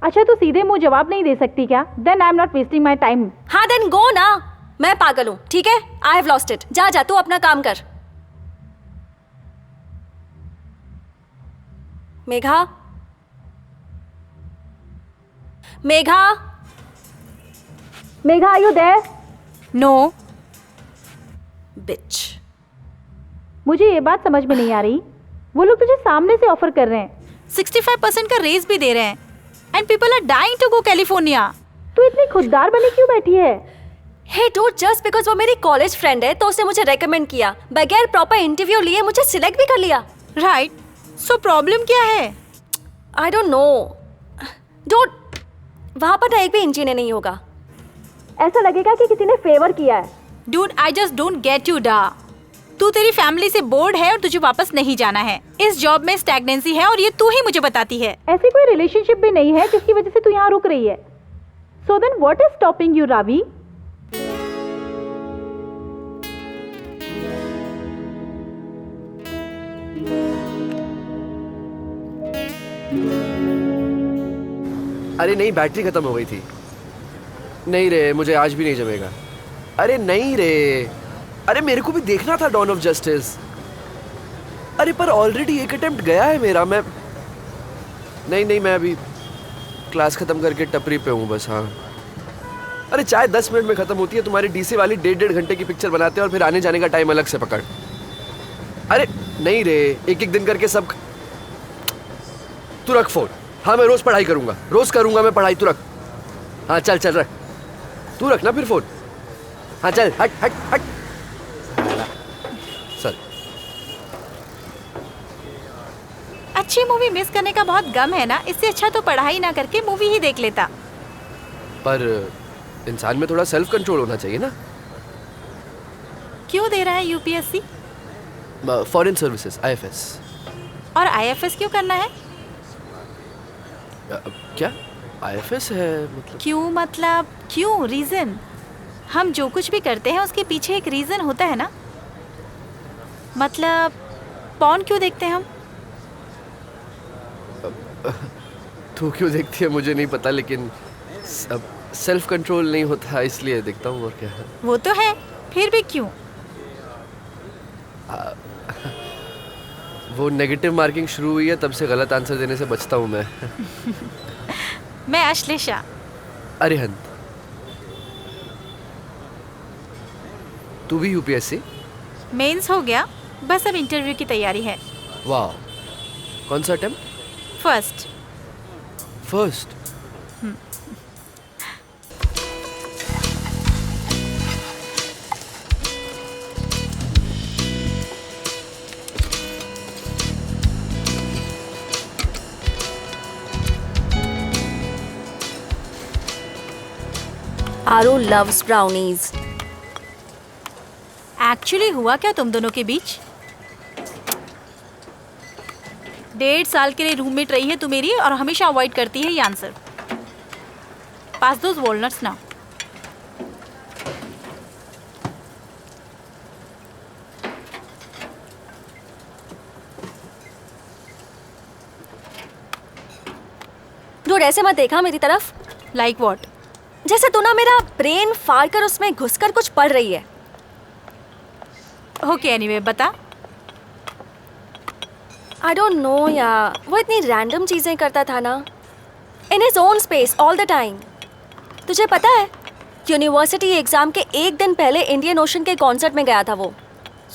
अच्छा, तो सीधे मुंह जवाब नहीं दे सकती क्या? Then I am not wasting my time. हाँ, देन गो ना। मैं पागल हूँ, ठीक है? I have lost it. जा जा, तू अपना काम कर। Megha, Megha, Megha, are you there? No bitch. मुझे ये बात समझ में नहीं आ रही, वो लोग तुझे सामने से ऑफर कर रहे हैं, 65% का रेज भी दे रहे हैं, and people are dying to go California. तू इतनी खुददार बनी क्यों बैठी है? हे डूड, जस्ट बिकॉज वो मेरी कॉलेज फ्रेंड है तो उसने मुझे रेकमेंड किया, बगैर प्रॉपर इंटरव्यू लिए मुझे सिलेक्ट भी कर लिया। राइट, सो प्रॉब्लम क्या है? आई डोंट नो। डोंट, वहां पर ना एक भी इंजीनियर नहीं होगा। ऐसा लगेगा कि किसी ने फेवर किया है। Dude, I just don't get you डा। तू तेरी फैमिली से बोर्ड है और तुझे वापस नहीं जाना है। इस जॉब में स्टैग्नेंसी है और ये तू ही मुझे बताती है। ऐसी कोई रिलेशनशिप भी नहीं है जिसकी वजह से तू यहाँ रुक रही है। So then what is stopping you Ravi? अरे नहीं, बैटरी खत्म हो गई थी। नहीं रे, मुझे आज भी नहीं जमेगा। अरे नहीं रे, अरे मेरे को भी देखना था डॉन ऑफ जस्टिस। अरे पर ऑलरेडी एक अटेम्प्ट गया है मेरा। मैं नहीं, मैं अभी क्लास खत्म करके टपरी पे हूँ बस। हाँ, अरे चाय 10 मिनट में खत्म होती है, तुम्हारी डीसी वाली 1.5 घंटे की पिक्चर बनाते हैं और फिर आने जाने का टाइम अलग से पकड़। अरे नहीं रे, एक दिन करके सब। तू रख फोन। हाँ, मैं रोज पढ़ाई करूंगा, रोज करूंगा मैं पढ़ाई। तू रख। हाँ चल रख। तू रख ना फिर फोन। हाँ चल, हट। सर, अच्छी मूवी मिस करने का बहुत गम है ना, इससे अच्छा तो पढ़ाई ना करके मूवी ही देख लेता। पर इंसान में थोड़ा सेल्फ कंट्रोल होना चाहिए ना। क्यों दे रहा है यूपीएससी? Foreign services, IFS। और IFS क्यों करना है? क्या IFS है मतलब? क्यों मतलब क्यों? रीजन? हम जो कुछ भी करते हैं उसके पीछे एक रीजन होता है ना। मतलब पॉर्न क्यों देखते हैं हम? तू क्यों देखती है मुझे नहीं पता, लेकिन सेल्फ कंट्रोल नहीं होता इसलिए देखता हूँ। और क्या है? वो तो है, फिर भी क्यों? वो नेगेटिव मार्किंग शुरू हुई है तब से गलत आंसर देने से बचता हूँ मैं। मैं अश्लेषा। अरिहंत। तू भी UPSC? मेंस हो गया, बस अब इंटरव्यू की तैयारी है। वाह, कौन सा अटेम्प्ट? फर्स्ट। आरू लव्स ब्राउनीज। एक्चुअली हुआ क्या तुम दोनों के बीच? 1.5 साल के लिए रूममेट रही है तू मेरी और हमेशा अवॉइड करती है ये आंसर। पास दोज वॉलनट्स ना। डूड, ऐसे मत देखा मेरी तरफ। Like what? जैसे तू ना मेरा ब्रेन फाड़ कर उसमें घुसकर कुछ पढ़ रही है। ओके, एनीवे बता। आई डोंट नो यार, वो इतनी रैंडम चीजें करता था ना, in his own space all the time. तुझे पता है, यूनिवर्सिटी एग्जाम के एक दिन पहले इंडियन ओशन के कॉन्सर्ट में गया था वो।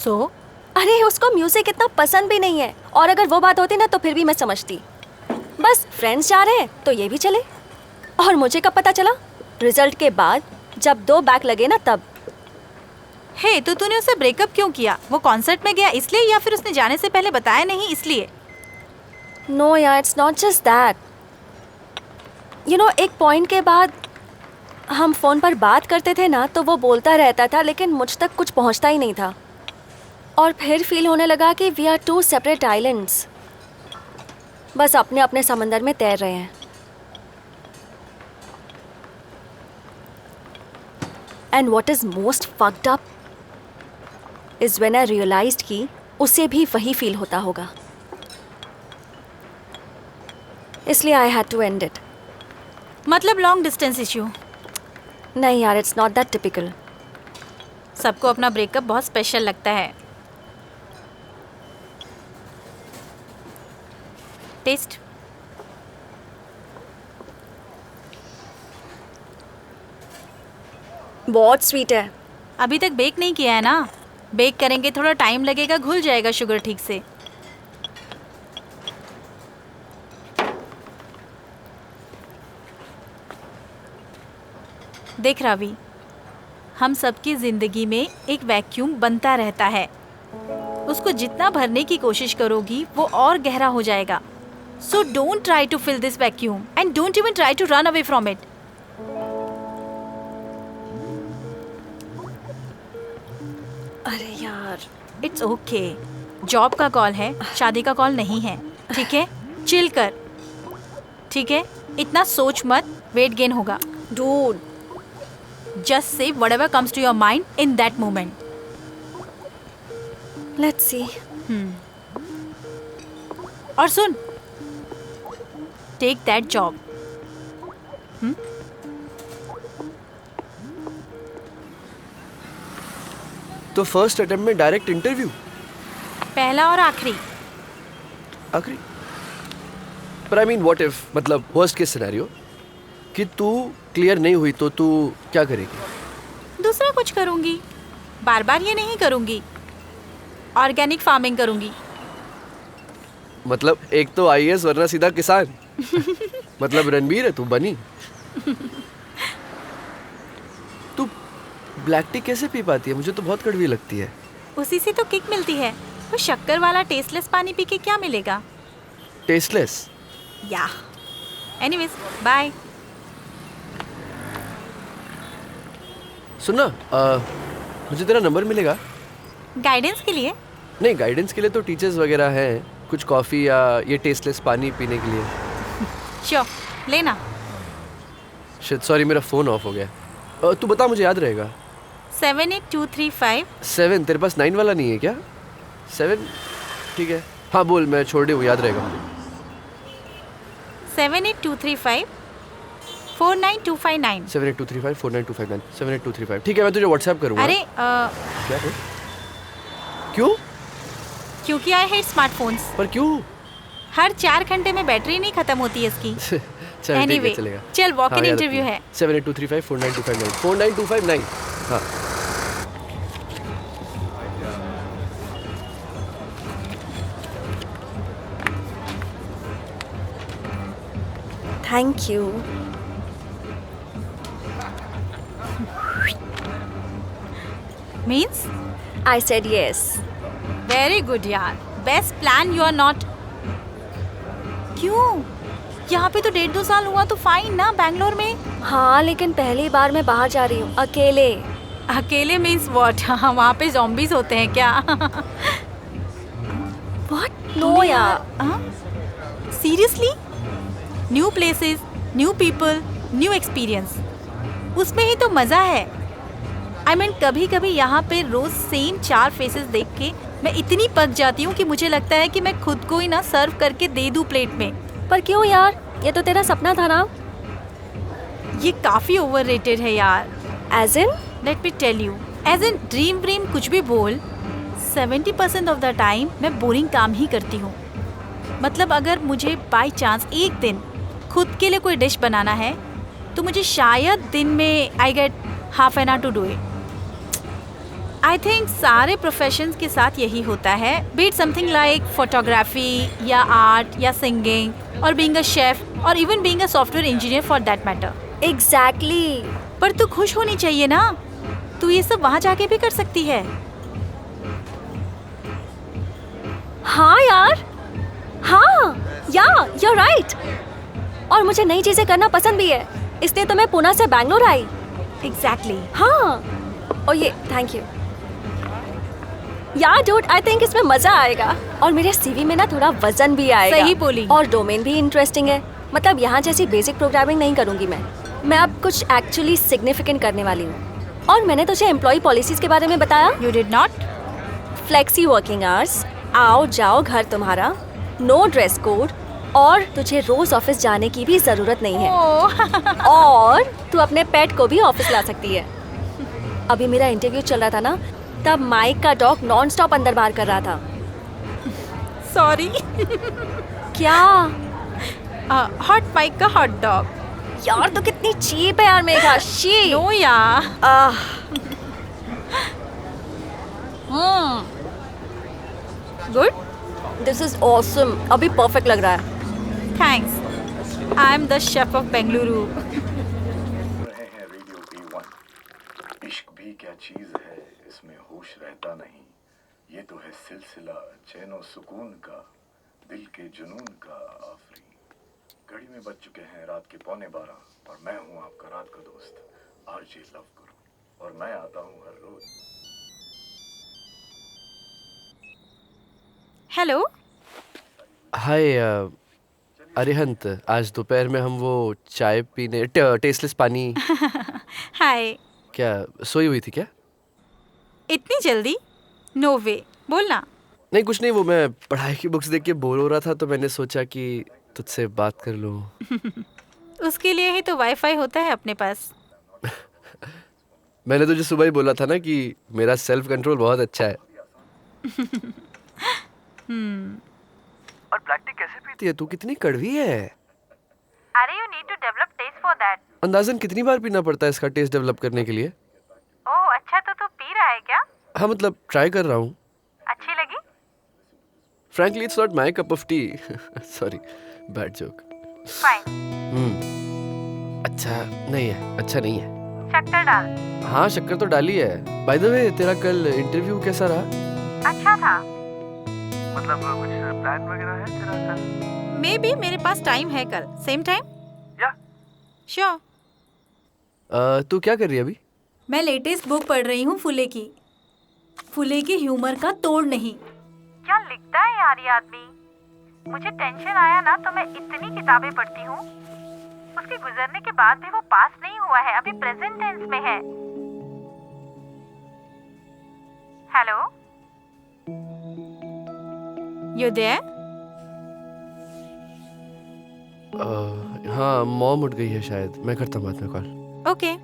सो अरे उसको म्यूजिक इतना पसंद भी नहीं है, और अगर वो बात होती ना तो फिर भी मैं समझती। बस फ्रेंड्स जा रहे हैं तो ये भी चले। और मुझे कब पता चला? रिजल्ट के बाद, जब 2 बैक लगे ना तब। हे, तो तूने उससे ब्रेकअप क्यों किया? वो कॉन्सर्ट में गया इसलिए या फिर उसने जाने से पहले बताया नहीं इसलिए? नो यार, it's not just that. You know, एक पॉइंट के बाद हम फ़ोन पर बात करते थे ना तो वो बोलता रहता था लेकिन मुझ तक कुछ पहुंचता ही नहीं था। और फिर फील होने लगा कि वी आर 2 सेपरेट आइलैंड्स, बस अपने अपने समंदर में तैर रहे हैं। And what is most fucked up is when I realised कि उसे भी वही फील होता होगा। इसलिए I had to end it. मतलब लॉन्ग डिस्टेंस इश्यू? नहीं यार, इट्स नॉट दैट टिपिकल। सबको अपना ब्रेकअप बहुत स्पेशल लगता है। टेस्ट। बहुत स्वीट है। अभी तक बेक नहीं किया है ना? बेक करेंगे, थोड़ा टाइम लगेगा, घुल जाएगा शुगर ठीक से। देख रावी, हम सबकी जिंदगी में एक वैक्यूम बनता रहता है। उसको जितना भरने की कोशिश करोगी वो और गहरा हो जाएगा. So don't try to fill this vacuum and don't even try to run away from it. अरे यार, It's okay. जॉब का कॉल है, शादी का कॉल नहीं है. ठीक है, चिल कर. ठीक है, इतना सोच मत, वेट गेन होगा. Dude. Just say whatever comes to your mind in that moment. Let's see. और सुन, टेक दैट जॉब. तो फर्स्ट अटेम्प्ट में डायरेक्ट इंटरव्यू? पहला और आखिरी. आखिरी? पर आई मीन व्हाट इफ, मतलब वर्स्ट केस सिनेरियो कि तू क्लियर नहीं हुई तो तू क्या करेगी? दूसरा कुछ करूंगी. बार बार ये नहीं करूंगी. ऑर्गेनिक फार्मिंग करूंगी. मतलब एक तो आईएएस वरना सीधा किसान. मतलब रणबीर है तू बनी. तू ब्लैक टी कैसे पी पाती है? मुझे तो बहुत कड़वी लगती है. उसी से तो किक मिलती है. वो शक्कर वाला टेस्टलेस पानी पी के क्या मिलेगा? टेस्टलेस? या. Anyways, bye. सुनना, मुझे तेरा नंबर मिलेगा? गाइडेंस के लिए? नहीं, गाइडेंस के लिए तो टीचर्स वगैरह हैं. कुछ कॉफ़ी या ये टेस्टलेस पानी पीने के लिए. श्योर, लेना. शिट, सॉरी मेरा फ़ोन ऑफ हो गया. तू बता, मुझे याद रहेगा. 78235. 7? तेरे पास 9 वाला नहीं है क्या? 7? ठीक है, हाँ बोल, मैं छोड़ दे, वो याद रहेगा मुझे. 78235 49259. 78235 49259. 78235. ठीक है, मैं तुझे व्हाट्सएप करूँगा. अरे क्या है? क्यों? क्योंकि आई हेट स्मार्टफोन्स. पर क्यों? हर 4 घंटे में बैटरी नहीं खत्म होती है इसकी. चल ठीक है, Anyway, चलेगा. चल वॉक इन हाँ, याद इंटरव्यू रखना. है. 78235 49259. 49259. हाँ. Thank you. Means? I said yes. Very good यार. Best plan you are not. क्यों? यहाँ पे तो 1.5-2 साल हुआ तो फाइन ना बैंगलोर में. हाँ, लेकिन पहली बार मैं बाहर जा रही हूँ अकेले. अकेले मीन्स व्हाट? वहाँ पे zombies होते हैं क्या? व्हाट? नो यार. Seriously? New places, new people, new experience, उसमें ही तो मज़ा है. आई मीन कभी कभी यहाँ पे रोज सेम 4 फेसेस देख के मैं इतनी पक जाती हूँ कि मुझे लगता है कि मैं खुद को ही ना सर्व करके दे दूँ प्लेट में. पर क्यों यार? ये तो तेरा सपना था ना. ये काफ़ी ओवररेटेड है यार. As in? Let me tell you, as in dream व्रीम कुछ भी बोल, 70% ऑफ द टाइम मैं बोरिंग काम ही करती हूँ. मतलब अगर मुझे बाई चांस एक दिन खुद के लिए कोई डिश बनाना है तो मुझे शायद दिन में I get half an hour to do it. I think सारे प्रोफेशंस के साथ यही होता है. बीट समथिंग लाइक फोटोग्राफी या आर्ट या सिंगिंग और बीइंग अ शेफ और even being a software engineer for that matter. Exactly. पर तू खुश होनी चाहिए ना. तू ये सब वहाँ जाके भी कर सकती है. हाँ यार, हाँ, या you're right. और मुझे नई चीजें करना पसंद भी है, इसलिए तो मैं पुणे से बैंगलोर आई. एग्जैक्टली. हाँ. और ये थैंक यू यार डूड. आई थिंक इसमें मजा आएगा और मेरे सीवी में ना थोड़ा वजन भी आएगा. सही बोली. और डोमेन भी इंटरेस्टिंग है. मतलब यहाँ जैसी बेसिक प्रोग्रामिंग नहीं करूँगी मैं अब कुछ एक्चुअली सिग्निफिकेंट करने वाली हूँ. और मैंने तुझे एम्प्लॉय पॉलिसीज के बारे में बताया. You did not. Flexi working hours, आओ जाओ घर तुम्हारा, नो ड्रेस कोड, और तुझे रोज ऑफिस जाने की भी जरूरत नहीं है. और तू अपने पेट को भी ऑफिस ला सकती है. अभी मेरा इंटरव्यू चल रहा था ना, तब माइक का डॉग नॉन स्टॉप अंदर बाहर कर रहा था. सॉरी. क्या? हॉट माइक का हॉट डॉग. यार तो कितनी चीप है यार मेघा. शी. नो यार. गुड. This is awesome. अभी परफेक्ट लग रहा है. Thanks. I am the chef of Bengaluru. रहे हैं रेडियो B1. इश्क भी क्या चीज है, इसमें होश रहता नहीं, ये तो है सिलसिला चैनो सुकून का, दिल के जुनून का आफरी। घड़ी में बज चुके हैं रात के 11:15 और मैं हूँ आपका रात का दोस्त आरजे लव गुरु, और मैं आता हूँ हर रोज। हेलो। हाय अरिहंत, आज दोपहर में हम वो चाय पीने टेस्टलेस पानी हाय। क्या सोई हुई थी क्या? इतनी जल्दी? नो वे, बोलना। नहीं कुछ नहीं, वो मैं पढ़ाई की बुक्स देख के बोर हो रहा था तो मैंने सोचा कि तुझसे बात कर लूँ। उसके लिए ही तो वाईफाई होता है अपने पास। मैंने तुझे सुबह ही बोला था ना कि मेरा सेल्फ कंट्रोल बहुत अच्छा है। और ब्लैक टी कैसे पीती है तू? कितनी कड़वी है। अरे you need to develop taste for that. अंदाजन कितनी बार पीना पड़ता है इसका टेस्ट डेवलप करने के लिए? ओह अच्छा, तो तू पी रहा है क्या? हाँ मतलब ट्राई कर रहा हूँ। अच्छी लगी? Frankly it's not my cup of T. Sorry, bad joke. Fine. अच्छा नहीं है, अच्छा नहीं है। शक्कर डाल। हाँ शक्कर तो डाली है। बाय द वे तेरा कल इंटरव्यू कैसा रहा? अच्छा था। मतलब कुछ प्लान वगैरह है तेरा कल? मे बी मेरे पास टाइम है कल, सेम टाइम? या श्योर। तू क्या कर रही है अभी? मैं लेटेस्ट बुक पढ़ रही हूँ फुले की। फुले के ह्यूमर का तोड़ नहीं। क्या लिखता है यार ये आदमी। मुझे टेंशन आया ना तो मैं इतनी किताबें पढ़ती हूँ। उसके गुजरने के बाद भी वो पास नहीं हुआ है, अभी प्रेजेंट टेंस में है। Hello, you there? हाँ मॉम उठ गई है शायद, मैं करता हूँ बाद में call. Okay.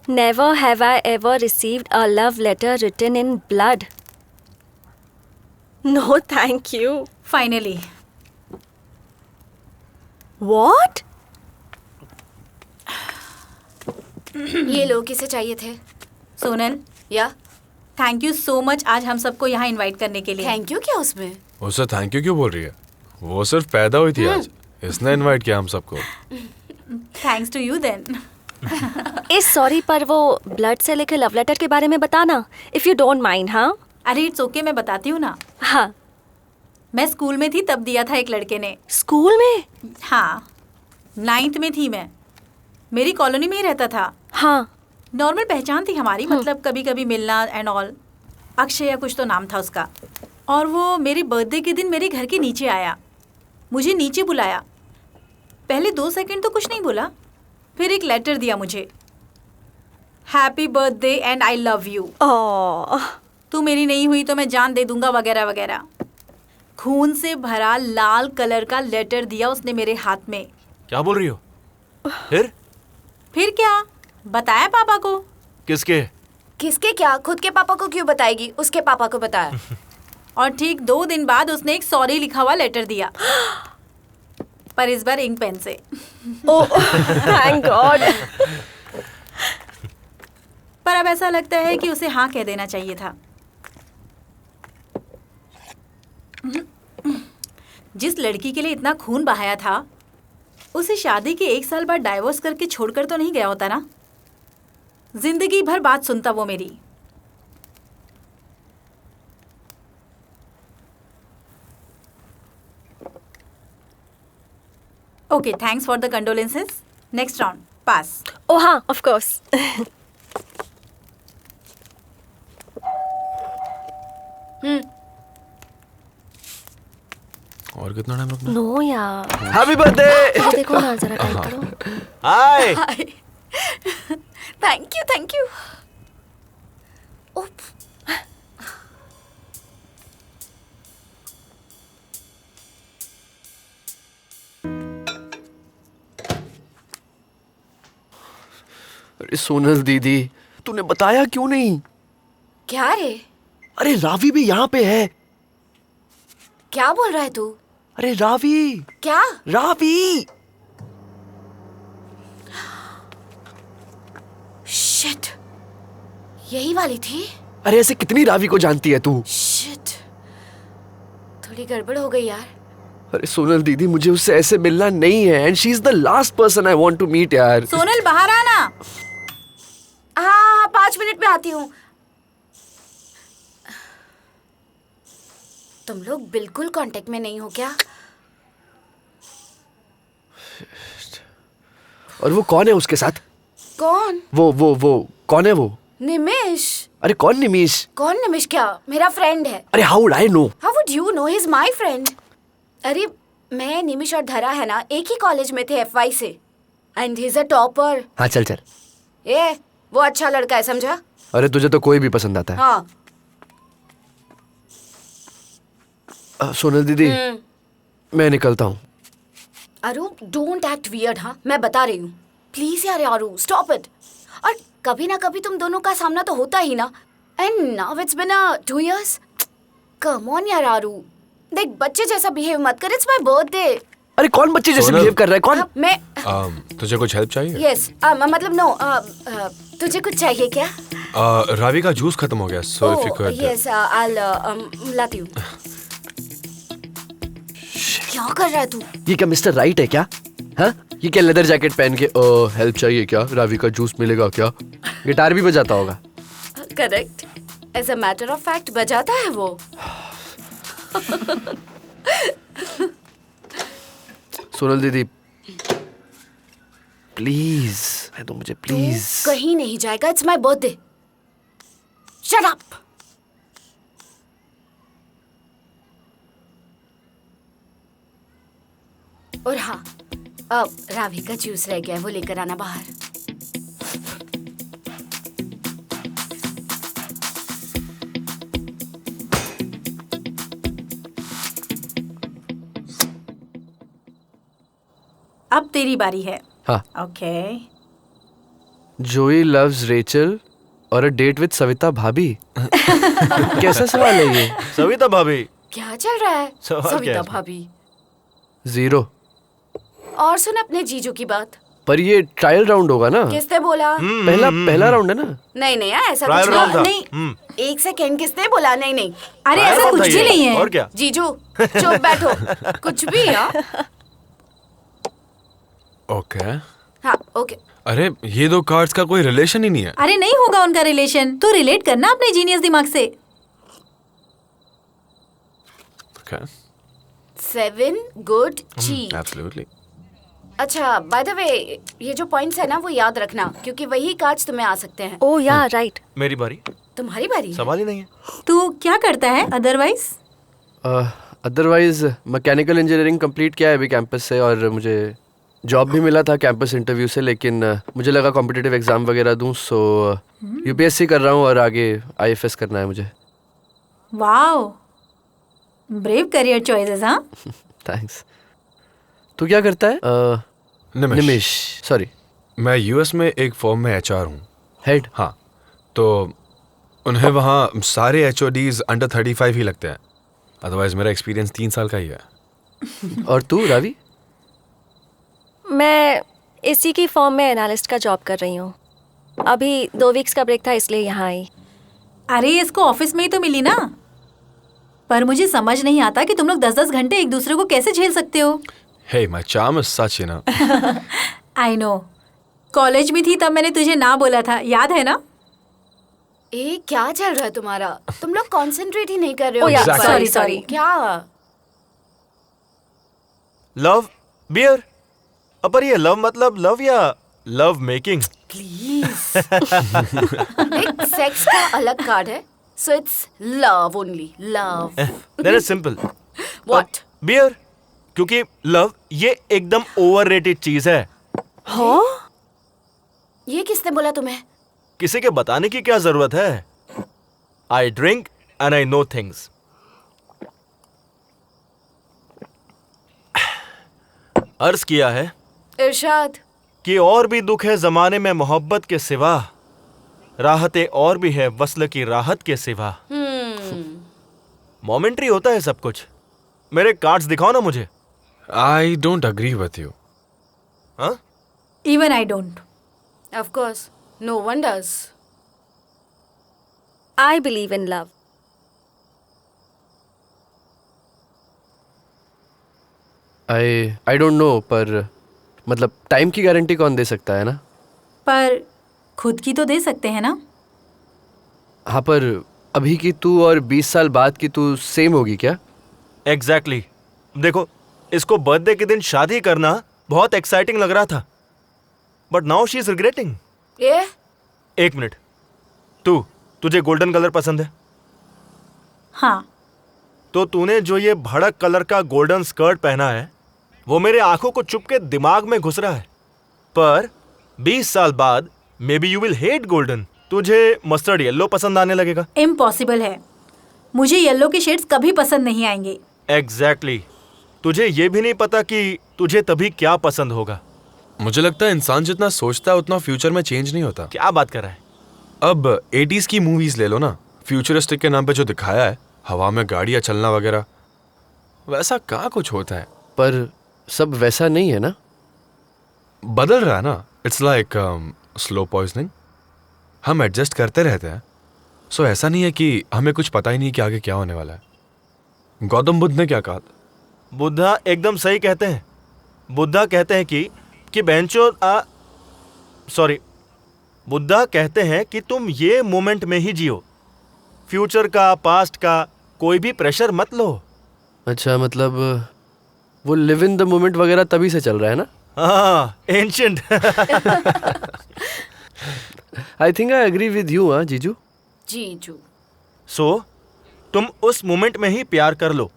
Never have I ever received a love letter written in blood. No, thank you. Finally. What? ये लोग किसे चाहिए थे? सोनल, या थैंक यू सो मच आज हम सबको यहाँ इनवाइट करने के लिए। थैंक यू क्या उसमें? उसे थैंक यू क्यों बोल रही है? वो सिर्फ पैदा हुई थी आज, इसने इनवाइट किया हम सबको। Thanks to you then. इस सॉरी पर वो ब्लड से लिखे लव लेटर के बारे में बताना, इफ यू डोंट माइंड। हाँ अरे इट्स ओके, मैं बताती हूँ ना। हाँ। मैं स्कूल में थी तब दिया था एक लड़के ने। स्कूल में? हाँ 9th में थी मैं। मेरी कॉलोनी में ही रहता था। हाँ। नॉर्मल पहचान थी हमारी, मतलब कभी कभी मिलना एंड ऑल। अक्षय या कुछ तो नाम था उसका। और वो मेरे बर्थडे के दिन मेरे घर के नीचे आया, मुझे नीचे बुलाया। पहले 2 सेकंड तो कुछ नहीं बोला, फिर एक लेटर दिया मुझे, happy birthday and I love you. तू मेरी नहीं हुई तो मैं जान दे दूंगा वगैरह वगैरह। खून से भरा लाल कलर का लेटर दिया उसने मेरे हाथ में। क्या बोल रही हो? फिर क्या बताया पापा को। किसके? किसके क्या? खुद के पापा को क्यों बताएगी? उसके पापा को बताया। और ठीक 2 दिन बाद उसने एक सॉरी लिखा हुआ लेटर दिया, पर इस बार इंक पेन से। Oh thank God. पर अब ऐसा लगता है कि उसे हाँ कह देना चाहिए था। जिस लड़की के लिए इतना खून बहाया था, उसे शादी के 1 साल बाद डाइवोर्स करके छोड़कर तो नहीं गया होता ना। जिंदगी भर बात सुनता वो मेरी। Okay, thanks for the condolences. Next round pass. Oh हाँ ऑफ कोर्स। और कितना टाइम रुकना? नो यार। Happy birthday. देखो ना जरा टाइप करो। हाय। Thank you. अरे सोनल दीदी, तूने बताया क्यों नहीं? क्या रे? अरे रावी भी यहाँ पे है। क्या बोल रहा है तू? अरे रावी, क्या? रावी। शिट, यही वाली थी। अरे ऐसे कितनी रावी को जानती है तू? शिट, थोड़ी गड़बड़ हो गई यार। अरे सोनल दीदी, मुझे उससे ऐसे मिलना नहीं है, and she is the last person I want to meet यार। सोनल बाहर आना। हाँ, 5 मिनट में आती हूँ। तुम लोग बिल्कुल कांटेक्ट में नहीं हो क्या? और वो कौन है उसके साथ? कौन? वो कौन है वो? निमिष। अरे कौन निमिष? कौन निमिष? क्या? मेरा फ्रेंड है। अरे how would I know? How would you know? He is my friend. अरे मैं, निमिष और धरा है ना, एक ही कॉलेज में थे FY से, and he is a topper. हाँ चल चल। ए, वो अच्छा लड़का है, समझा? अरे तुझे तो कोई भी पसंद आता है। हाँ। सोनल दीदी, मैं निकलता हूँ। अरु, डोंट एक्ट वियर्ड। हाँ, मैं बता रही हूँ। प्लीज यार अरु, स्टॉप इट। और कभी ना कभी तुम दोनों का सामना तो होता ही ना। And now it's been 2 years। Come on यार अरु, देख बच्चे जैसा बिहेव मत कर। It's my birthday. अरे कौन बच्चे जैसे सोनल। बिहेव कर रहा है? कौन? मैं तुझे कुछ हेल्प चाहिए? यस, मतलब नो, तुझे कुछ चाहिए क्या? रावी का जूस खत्म हो गया, so if you could. Yes, I लाती हूँ। क्या कर रहा है तू? ये क्या मिस्टर राइट है क्या? हाँ, ये क्या लेदर जैकेट पहन के हेल्प चाहिए क्या? रावी का जूस मिलेगा क्या? गिटार भी बजाता होगा। Correct, as a matter of fact बजाता है वो। सोनल दीदी प्लीज, मैं तो मुझे प्लीज। कहीं नहीं जाएगा। It's my birthday. Shut up. और हाँ, अब रावी का जूस रह गया है, वो लेकर आना बाहर। अब तेरी बारी है। हाँ। ओके। जोई लव्स रेचल और अ डेट विद सविता भाभी। कैसा सवाल है ये? सविता भाभी। क्या चल रहा है? सवाल क्या है सविता इसमें? भाभी। 0। और सुन अपने जीजू की बात। पर ये ट्रायल राउंड होगा ना? किसने बोला? पहला राउंड है ना? नहीं नहीं, ऐसा ट्रायल कुछ राउंड था। नहीं। एक सेकेंड, किसने बोला? नहीं नहीं अरे ट्रायल ऐसा राउंड कुछ था भी ये। नहीं है। और क्या? जीजू, चुप बैठो। कुछ भी यार। ओके। हाँ, ओके। अरे ये दो कार्ड्स का कोई रिलेशन ही नहीं है। अरे नहीं होगा उनका रिलेशन। तो रिलेट करना अपने जीनियस दिमाग से। Okay. 7 गुड चीज। Absolutely. अच्छा, बाय द वे, ये जो पॉइंट्स है ना, वो याद रखना, क्योंकि वही कार्ड्स तुम्हें आ सकते हैं। ओ या राइट। मेरी बारी। तुम्हारी बारी है। सवाल ही नहीं है। तू क्या करता है otherwise? Otherwise mechanical engineering complete किया है अभी कैंपस से, और मुझे जॉब भी मिला था कैंपस इंटरव्यू से, लेकिन मुझे लगा कॉम्पिटिटिव एग्जाम वगैरह दूं, सो UPSC कर रहा हूँ और आगे IFS करना है मुझे। Wow, brave career choices. हाँ, थैंक्स। तू क्या करता है? निमिष, सॉरी। मैं US में एक फर्म में HR हूँ। हेड? हाँ, तो उन्हें वहाँ सारे HODs अंडर 35 ही लगते हैं। अदरवाइज मेरा एक्सपीरियंस 3 साल का ही है। और तू रावी? मैं इसी की फॉर्म में एनालिस्ट का जॉब कर रही हूँ। अभी 2 वीक्स का ब्रेक था, इसलिए यहाँ आई। अरे इसको ऑफिस में ही तो मिली ना। पर मुझे समझ नहीं आता कि तुम लोग 10-10 घंटे एक दूसरे को कैसे झेल सकते हो। Hey, my charm is such, you know. I know, college में थी तब मैंने तुझे ना बोला था, याद है ना? ए, क्या चल रहा है तुम्हारा? तुम लोग कंसंट्रेट ही नहीं कर रहे हो। Oh, yeah, Exactly. sorry. क्या? Love beer. पर ये लव मतलब लव या लव मेकिंग? प्लीज। एक सेक्स का अलग कार्ड है, so it's love only. Love. That is simple. What? Beer, क्योंकि लव ये एकदम ओवररेटेड चीज है। हाँ? ये किसने बोला तुम्हें? किसी के बताने की क्या जरूरत है? I drink and I know things. अर्ज किया है। इरशाद, कि और भी दुख है जमाने में मोहब्बत के सिवा, राहतें और भी है वस्ल की राहत के सिवा। मोमेंट्री होता है सब कुछ। मेरे कार्ड्स दिखाओ ना मुझे। I don't agree with you. हाँ? Even I don't. Of course, no one does. I believe in love. I don't know, पर मतलब टाइम की गारंटी कौन दे सकता है ना। पर खुद की तो दे सकते हैं ना। हाँ, पर अभी की तू और 20 साल बाद की तू सेम होगी क्या? एग्जैक्टली। देखो, इसको बर्थडे के दिन शादी करना बहुत एक्साइटिंग लग रहा था, but now she is regretting. ये? एक मिनट, तुझे गोल्डन कलर पसंद है? हाँ। तो तूने जो ये भड़क कलर का गोल्डन स्कर्ट पहना है वो मेरे आंखों को चुप के दिमाग में घुस रहा है। पर 20 साल बाद may be you will hate golden. तुझे मस्टर्ड येलो पसंद आने लगेगा। इम्पॉसिबल है, मुझे येलो के शेड्स कभी पसंद नहीं आएंगे। एग्जैक्टली। तुझे ये भी नहीं पता कि तुझे तभी क्या पसंद होगा। मुझे लगता है इंसान जितना सोचता है उतना फ्यूचर में चेंज नहीं होता। क्या बात कर रहा है? अब 80s की मूवीज ले लो ना, फ्यूचरिस्टिक के नाम पे जो दिखाया है, हवा में गाड़ियां चलना वगैरह, वैसा कहाँ कुछ होता है। पर सब वैसा नहीं है ना। बदल रहा है ना। It's like slow poisoning. हम एडजस्ट करते रहते हैं। सो ऐसा नहीं है कि हमें कुछ पता ही नहीं कि आगे क्या होने वाला है। गौतम बुद्ध ने क्या कहा था? बुद्धा एकदम सही कहते हैं। बुद्धा कहते हैं कि बेंचो सॉरी बुद्धा कहते हैं कि तुम ये मोमेंट में ही जियो। फ्यूचर का, पास्ट का कोई भी प्रेशर मत लो। अच्छा, मतलब वो लिव इन द मोमेंट वगैरह तभी से चल रहा है ना। हाँ, ancient. I think I agree with you. हाँ जीजू। जीजू। सो तुम उस मोमेंट में ही प्यार कर लो।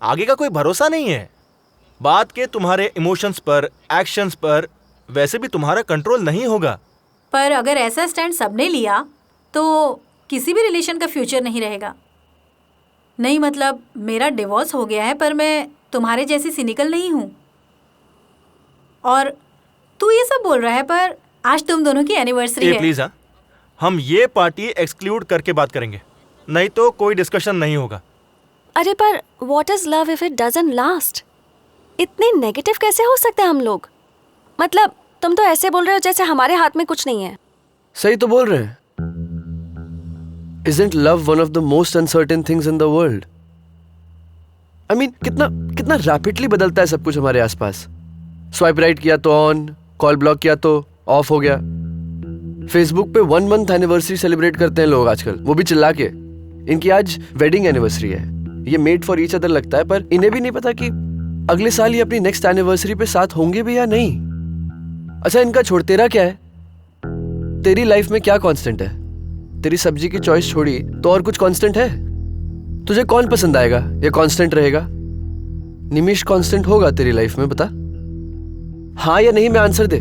आगे का कोई भरोसा नहीं है। बात के तुम्हारे इमोशंस पर, एक्शंस पर वैसे भी तुम्हारा कंट्रोल नहीं होगा। पर अगर ऐसा स्टैंड सबने लिया तो किसी भी रिलेशन का फ्यूचर नहीं रहेगा। नहीं मतलब मेरा डिवोर्स हो गया है पर मैं तुम्हारे जैसी सिनिकल नहीं हूँ। और तू ये सब बोल रहा है पर आज तुम दोनों की एनिवर्सरी है। प्लीज, हाँ, हम ये पार्टी एक्सक्लूड करके बात करेंगे, नहीं तो कोई डिस्कशन नहीं होगा। अरे पर what is love if it doesn't last? इतने नेगेटिव कैसे हो सकते हैं हम लोग? मतलब तुम तो ऐसे बोल रहे हो जैसे हमारे हाथ में कुछ नहीं है। सही तो बोल रहे हैं। Isn't love one of the most uncertain things in the world? I mean, कितना रैपिडली बदलता है सब कुछ हमारे आसपास। स्वाइप राइट किया तो ऑन, कॉल ब्लॉक किया तो ऑफ हो गया। फेसबुक पे 1 month एनिवर्सरी सेलिब्रेट करते हैं लोग आजकल, वो भी चिल्ला के। इनकी आज वेडिंग एनिवर्सरी है। ये मेड फॉर ईच अदर लगता है, पर इन्हें भी नहीं पता कि अगले साल ये अपनी नेक्स्ट एनिवर्सरी पे साथ होंगे भी या नहीं। अच्छा, इनका छोड़, तेरा क्या है? तेरी लाइफ में क्या कांस्टेंट है? तेरी सब्जी की चॉइस छोड़ी तो और कुछ कांस्टेंट है? तुझे कौन पसंद आएगा? ये कांस्टेंट रहेगा? निमिष कांस्टेंट होगा तेरी लाइफ में? बता हाँ या नहीं में आंसर दे।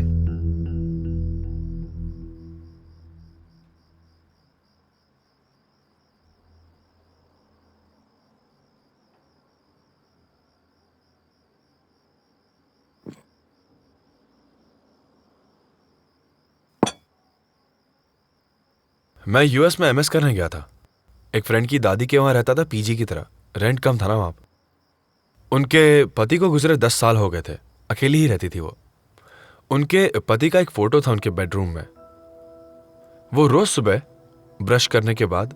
मैं यूएस में एमएस करने गया था। एक फ्रेंड की दादी के वहाँ रहता था, पीजी की तरह। रेंट कम था ना वहाँ। उनके पति को गुजरे 10 साल हो गए थे। अकेली ही रहती थी वो। उनके पति का एक फोटो था उनके बेडरूम में। वो रोज सुबह ब्रश करने के बाद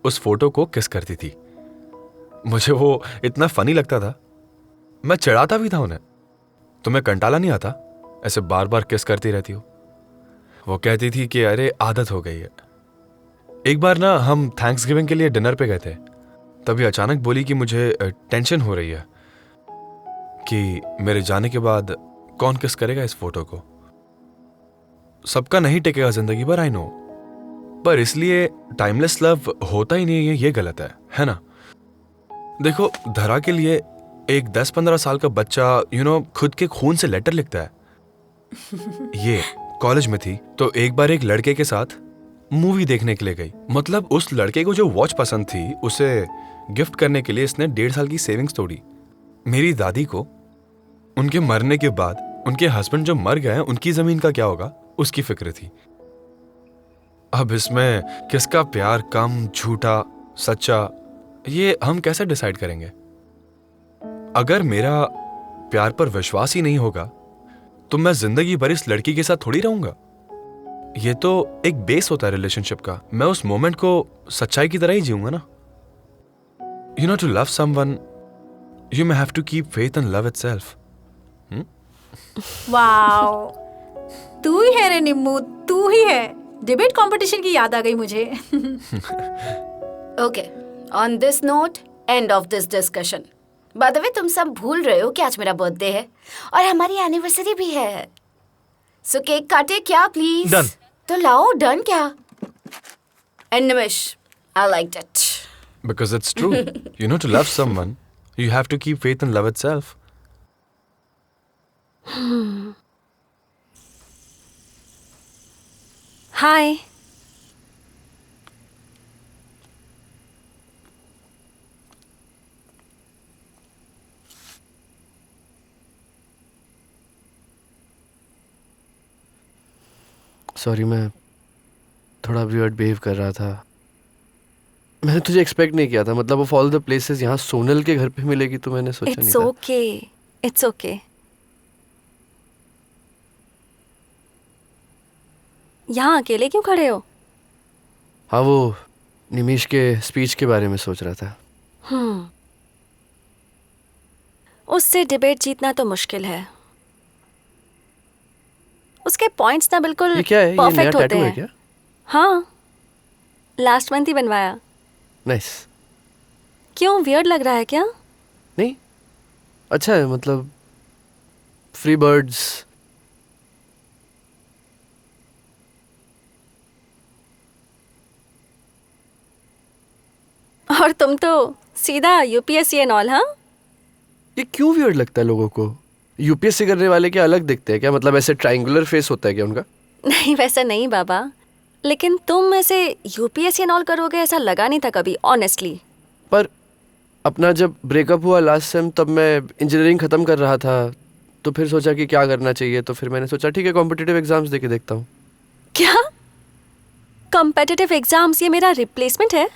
उस फोटो को किस करती थी। मुझे वो इतना फनी लगता था। मैं चिढ़ाता भी था उन्हें, तुम्हें कंटाला नहीं आता ऐसे बार बार किस करती रहती हो? वो कहती थी कि अरे आदत हो गई है। एक बार ना हम थैंक्सगिविंग के लिए डिनर पे गए थे, तभी अचानक बोली कि मुझे टेंशन हो रही है कि मेरे जाने के बाद कौन किस करेगा इस फोटो को। सबका नहीं टेकेगा जिंदगी भर, आई नो, पर इसलिए टाइमलेस लव होता ही नहीं है, ये गलत है ना? देखो, धरा के लिए एक 10-15 साल का बच्चा खुद के खून से लेटर लिखता है। ये कॉलेज में थी तो एक बार एक लड़के के साथ मूवी देखने के लिए गई। मतलब उस लड़के को जो वॉच पसंद थी उसे गिफ्ट करने के लिए इसने 1.5 साल की सेविंग्स तोड़ी। मेरी दादी को उनके मरने के बाद उनके हस्बैंड जो मर गए हैं उनकी जमीन का क्या होगा उसकी फिक्र थी। अब इसमें किसका प्यार कम, झूठा, सच्चा, ये हम कैसे डिसाइड करेंगे? अगर मेरा प्यार पर विश्वास ही नहीं होगा तो मैं जिंदगी भर इस लड़की के साथ थोड़ी रहूंगा। ये तो एक बेस होता है रिलेशनशिप का। मैं उस मोमेंट को सच्चाई की तरह ही जीऊंगा ना। You know, to love someone you may have to keep faith in love itself. Wow, तू ही है रे निम्मू, तू ही है। डिबेट कंपटीशन की याद आ गई मुझे। Okay, on this note, end of this discussion. Bye the वे, तुम सब भूल रहे हो कि आज मेरा बर्थडे है और हमारी एनिवर्सरी भी है। सो केक काटे क्या प्लीज? Done. तो लाओ, डन क्या? And Nimish, I liked it. Because it's true. You know, to love someone, you have to keep faith in love itself. Hi. Sorry, मैं थोड़ा वियर्ड बिहेव कर रहा था। मैंने तुझे एक्सपेक्ट नहीं किया था। मतलब ऑफ ऑल द प्लेसेस यहाँ सोनल के घर पे मिलेगी तो मैंने सोचा नहीं इट्स था। Okay, it's okay. यहाँ अकेले क्यों खड़े हो? हाँ, वो निमिष के स्पीच के बारे में सोच रहा था। उससे डिबेट जीतना तो मुश्किल है। उसके पॉइंट्स ना बिल्कुल ये क्या है? ये नया परफेक्ट होते टैटू है हैं। क्या? हाँ, लास्ट मंथ ही बनवाया। नाइस। क्यों, वियर्ड लग रहा है क्या? नहीं, अच्छा है। मतलब फ्री बर्ड्स। और तुम तो सीधा यूपीएससी एंड ऑल। हाँ, ये क्यों वियर्ड लगता है लोगों को? यूपीएससी करने वाले क्या अलग दिखते हैं क्या? मतलब ऐसे ट्रायंगुलर फेस होता है क्या उनका? नहीं वैसा नहीं बाबा, लेकिन तुम ऐसे यूपीएससी एंड ऑल करोगे ऐसा लगा नहीं था कभी, ऑनेस्टली। पर अपना जब ब्रेकअप हुआ लास्ट सेम, तब मैं इंजीनियरिंग ख़त्म कर रहा था, तो फिर सोचा कि क्या करना चाहिए। तो फिर मैंने सोचा ठीक है, कॉम्पिटिटिव एग्जाम्स दे के देखता हूँ। क्या कॉम्पिटिटिव एग्जाम्स ये मेरा रिप्लेसमेंट है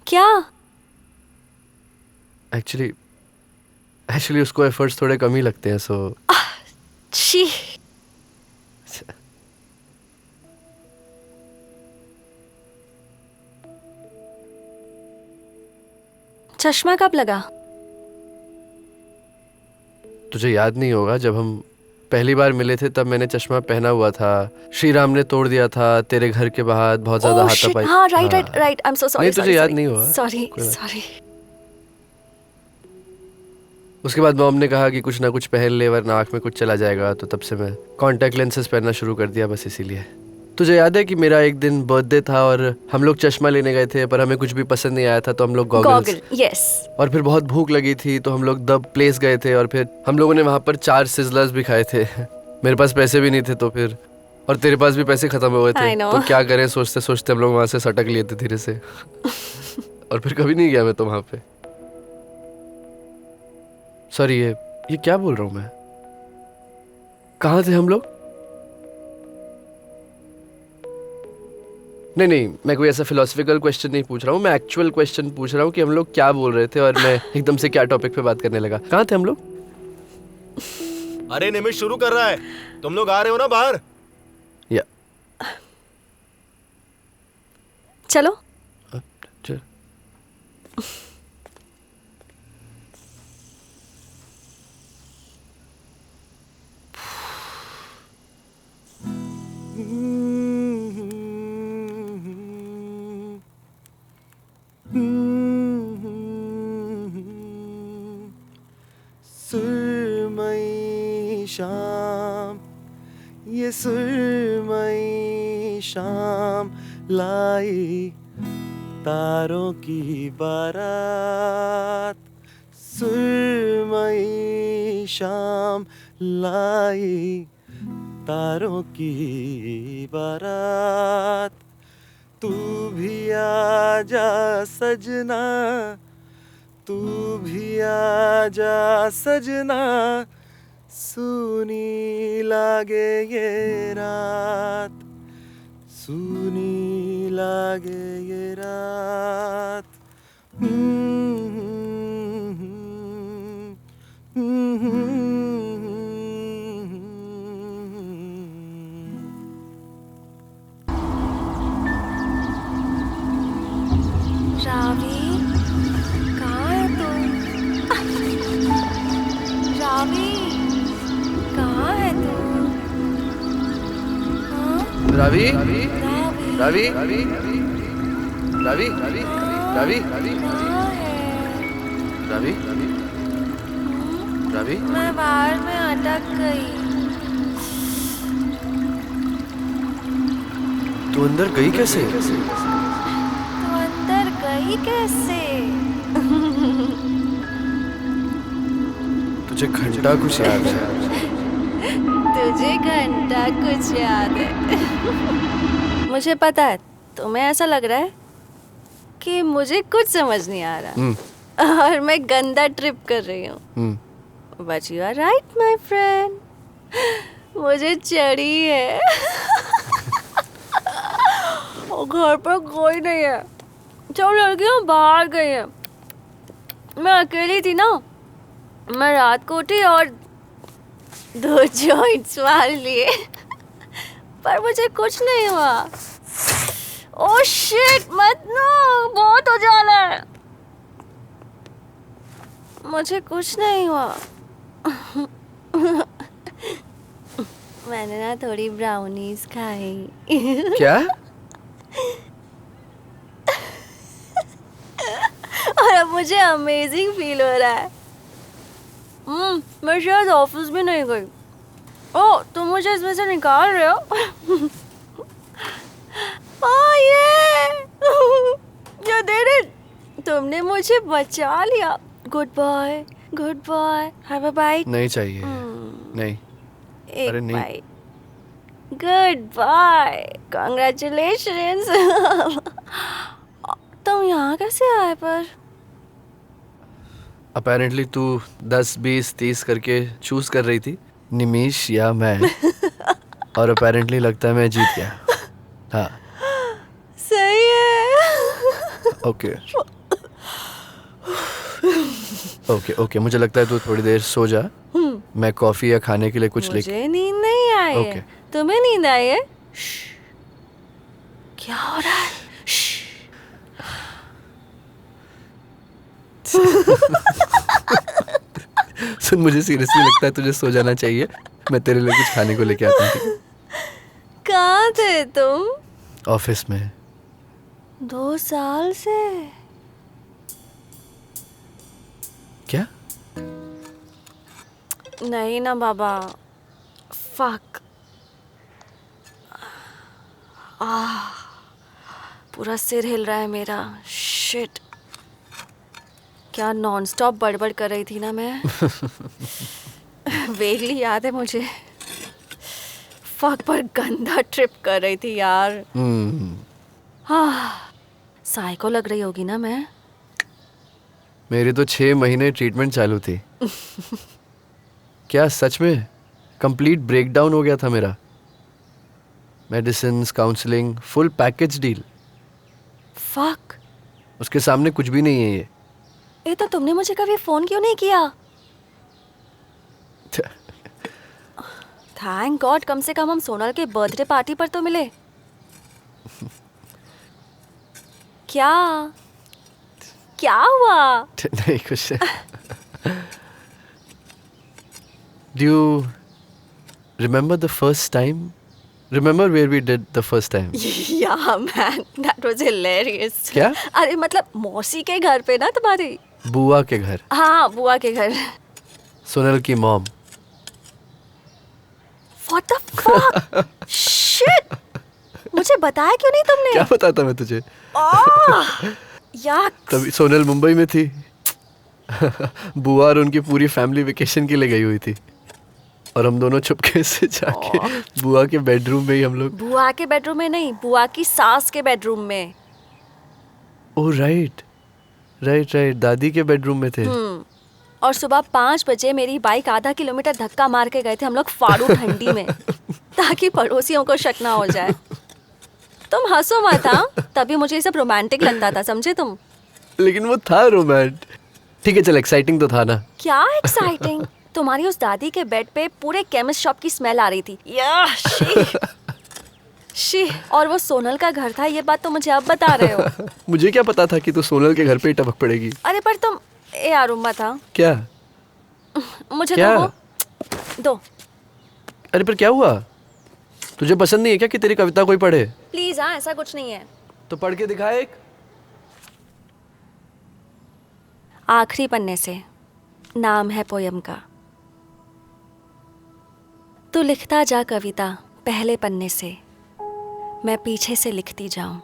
क्या? एक्चुअली उसको एफर्ट्स थोड़े कम ही लगते हैं, सो छी। चश्मा कब लगा? तुझे याद नहीं होगा, जब हम पहली बार मिले थे तब मैंने चश्मा पहना हुआ था। श्री राम ने तोड़ दिया था तेरे घर के बाहर, बहुत ज्यादा हाथापाई। हाँ, right right right, I am so sorry. नहीं, तुझे याद नहीं हुआ? Sorry sorry. उसके बाद मॉम ने कहा कि कुछ ना कुछ पहन ले वरना आँख में कुछ चला जाएगा, तो तब से मैं कॉन्टैक्ट लेंसेज पहनना शुरू कर दिया, बस इसीलिए। तुझे याद है कि मेरा एक दिन बर्थडे था और हम लोग चश्मा लेने गए थे, पर हमें कुछ भी पसंद नहीं आया था, तो हम लोग गॉगल्स। यस। और फिर बहुत भूख लगी थी तो हम लोग द प्लेस गए थे और फिर हम लोगों ने वहाँ पर 4 सिजलर्स भी खाए थे। मेरे पास पैसे भी नहीं थे तो फिर, और तेरे पास भी पैसे खत्म हो गए थे, तो क्या करें सोचते सोचते हम लोग वहाँ से सटक लिए थे धीरे से। और फिर कभी नहीं गया मैं तो वहाँ पे। सॉरी, ये क्या बोल रहा हूँ मैं? कहाँ थे हम लोग? नहीं, मैं कोई ऐसा फिलोसफिकल क्वेश्चन नहीं पूछ रहा हूँ, मैं एक्चुअल क्वेश्चन पूछ रहा हूँ कि हम लोग क्या बोल रहे थे और मैं एकदम से क्या टॉपिक पे बात करने लगा। कहाँ थे हम लोग? अरे निमिष शुरू कर रहा है, तुम लोग आ रहे हो ना बाहर? या चलो। चल। सुरमई शाम, ये सुरमई शाम लाई तारों की बारात। सुरमई शाम लाई तारों की बारात। तू भी आ जा सजना, तू भी आजा सजना, सूनी लागे ये रात, सूनी लागे ये रात। रावी, कहाँ है तू? रावी, कहाँ है तू? हाँ? रावी, रावी, रावी, रावी, रावी, रावी, कहाँ है? रावी, रावी, मैं बाहर में अटक गई। तू अंदर गई कैसे? तू अंदर गई कैसे? तुझे घंटा कुछ याद है? तुझे घंटा कुछ याद है? मुझे पता है, तुम्हें ऐसा लग रहा है कि मुझे कुछ समझ नहीं आ रहा और मैं गंदा ट्रिप कर रही हूँ। But you are right my friend, मुझे चढ़ी है। और घर पर कोई नहीं है, सब लड़कियां बाहर गई हैं। मैं अकेली थी ना, मैं रात को उठी और 2 जॉइंट्स मार लिए, पर मुझे कुछ नहीं हुआ। ओह शिट, मत ना, बहुत हो जाला है। मुझे कुछ नहीं हुआ। मैंने ना थोड़ी ब्राउनीज खाई। क्या? और अब मुझे अमेजिंग फील हो रहा है। मैं शायद ऑफिस भी नहीं गई। ओह, तुम मुझे इसमें से निकाल रहे हो? You did it! तुमने मुझे बचा लिया। Good boy, good boy. Have a bite? नहीं चाहिए। नहीं। एक अरे नहीं। बाइट। Good bye, congratulations. तुम यहाँ कैसे आए पर? अपेरेंटली तू 10, 20, 30 करके चूज कर रही थी, निमिष या मैं। और अपेरेंटली लगता है मैं जीत गया। हाँ। सही है। ओके ओके ओके, मुझे लगता है तू थोड़ी देर सो जा। मैं कॉफी या खाने के लिए कुछ लेके। मुझे नींद नहीं आई है। ओके। तुम्हें नींद आई है? क्या हो रहा है? सुन, मुझे सीरियसली लगता है तुझे सो जाना चाहिए। मैं तेरे लिए कुछ खाने को लेके आता हूँ। कहाँ थे तुम? ऑफिस में। 2 साल से? क्या? नहीं ना बाबा, फक। पूरा सिर हिल रहा है मेरा। शिट, क्या नॉनस्टॉप बड़बड़ कर रही थी ना मैं। वेगली याद है मुझे। फक, पर गंदा ट्रिप कर रही थी यार। साइको लग रही होगी ना मैं। मेरी तो 6 महीने ट्रीटमेंट चालू थी। क्या सच में कंप्लीट ब्रेकडाउन हो गया था मेरा? Medicine, counselling, full package deal. Fuck, उसके सामने कुछ भी नहीं है ये। तो तुमने मुझे कभी फोन क्यों नहीं किया? थैंक गॉड, कम से कम हम सोनल के बर्थडे पार्टी पर तो मिले। क्या क्या हुआ? नहीं, कुछ। Do you remember the first time? Remember where we did the first time? Yeah man, that was hilarious. क्या? अरे मतलब मौसी के घर पे ना तुम्हारी? बुआ के घर। हाँ, बुआ के घर। सोनल की mom. What the fuck? Shit! मुझे बताया क्यों नहीं तुमने? क्या बताता मैं तुझे? यार, तभी सोनल मुंबई में थी। बुआ और उनकी पूरी फैमिली वेकेशन के लिए गई हुई थी, और हम दोनों चुपके से जाके बुआ के बेडरूम में ही हम लोग। बुआ के बेडरूम में नहीं, बुआ की सास के बेडरूम में। ओह राइट, राइट राइट, दादी के बेडरूम में थे। और सुबह 5 बजे मेरी बाइक आधा किलोमीटर धक्का मार के गए थे हम लोग फाड़ू ठंडी में, ताकि पड़ोसियों को शक ना हो जाए। तुम हंसो मत, हाँ? तभी मुझे ये सब रोमांटिक लगता था, समझे तुम? लेकिन वो था रोमांट। ठीक है चल, एक्साइटिंग तो था ना। क्या एक्साइटिंग? तुम्हारी उस दादी के बेड पे पूरे केमिस्ट शॉप की स्मेल आ रही थी। याह, शी। और वो सोनल का घर था, ये बात तो मुझे अब बता रहे हो। मुझे क्या पता था कि तू सोनल के घर पे ही टपक पड़ेगी। अरे पर तुम यार उम्मा था। क्या? मुझे क्या? दो वो। दो। अरे पर क्या हुआ? तुझे पसंद नहीं है क्या कि तेरी कविता कोई पढ़े? प्लीज, हाँ, ऐसा कुछ नहीं है। तो पढ़ के दिखा एक। आखिरी पन्ने से, नाम है पोयम का। तू लिखता जा कविता पहले पन्ने से, मैं पीछे से लिखती जाऊं।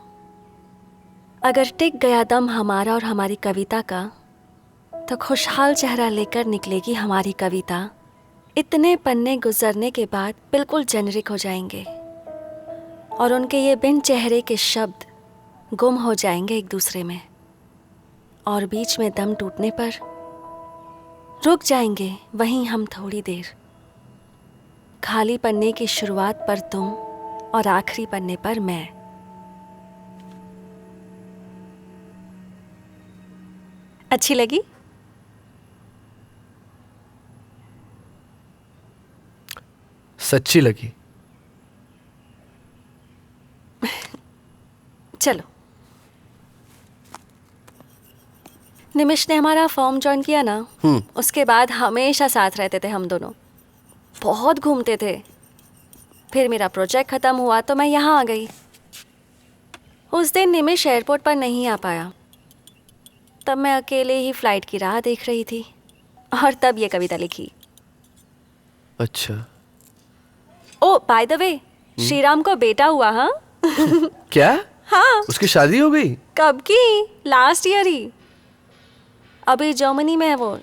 अगर टिक गया दम हमारा और हमारी कविता का, तो खुशहाल चेहरा लेकर निकलेगी हमारी कविता। इतने पन्ने गुजरने के बाद बिल्कुल जेनरिक हो जाएंगे, और उनके ये बिन चेहरे के शब्द गुम हो जाएंगे एक दूसरे में, और बीच में दम टूटने पर रुक जाएंगे वहीं हम थोड़ी देर। खाली पन्ने की शुरुआत पर तुम और आखिरी पन्ने पर मैं। अच्छी लगी? सच्ची लगी। चलो। निमिष ने हमारा फॉर्म ज्वाइन किया ना, उसके बाद हमेशा साथ रहते थे हम दोनों, बहुत घूमते थे। फिर मेरा प्रोजेक्ट खत्म हुआ तो मैं यहाँ आ गई। उस दिन निमिष एयरपोर्ट पर नहीं आ पाया, तब मैं अकेले ही फ्लाइट की राह देख रही थी, और तब ये कविता लिखी। अच्छा। ओ बाय द वे, श्रीराम को बेटा हुआ। हाँ? क्या? हाँ। उसकी शादी हो गई? कब की? लास्ट ईयर ही। अभी जर्मनी में है वो।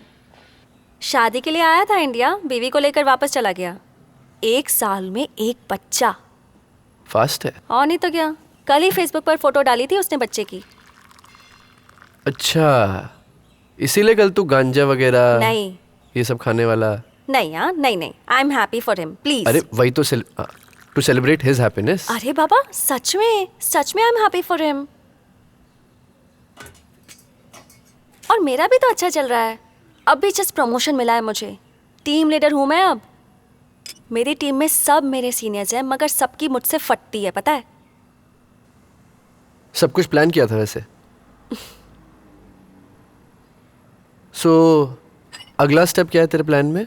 शादी के लिए आया था इंडिया, बीवी को लेकर वापस चला गया। 1 साल में 1 बच्चा। फास्ट है। और नहीं तो क्या, कल ही फेसबुक पर फोटो डाली थी उसने बच्चे की। अच्छा, इसीलिए कल तू गांजा वगैरह नहीं, ये सब खाने वाला? नहीं यार, नहीं। I am happy for him, please. अरे वही तो टू सेलिब्रेट हिज हैप्पीनेस। अरे बाबा, सच में I am happy for him. और मेरा भी तो अच्छा चल रहा है। अब भी जस्ट प्रमोशन मिला है मुझे, टीम लीडर हूं मैं अब। मेरी टीम में सब मेरे सीनियर्स हैं, मगर सबकी मुझसे फटती है, पता है? सब कुछ प्लान किया था वैसे। सो अगला स्टेप क्या है तेरे प्लान में?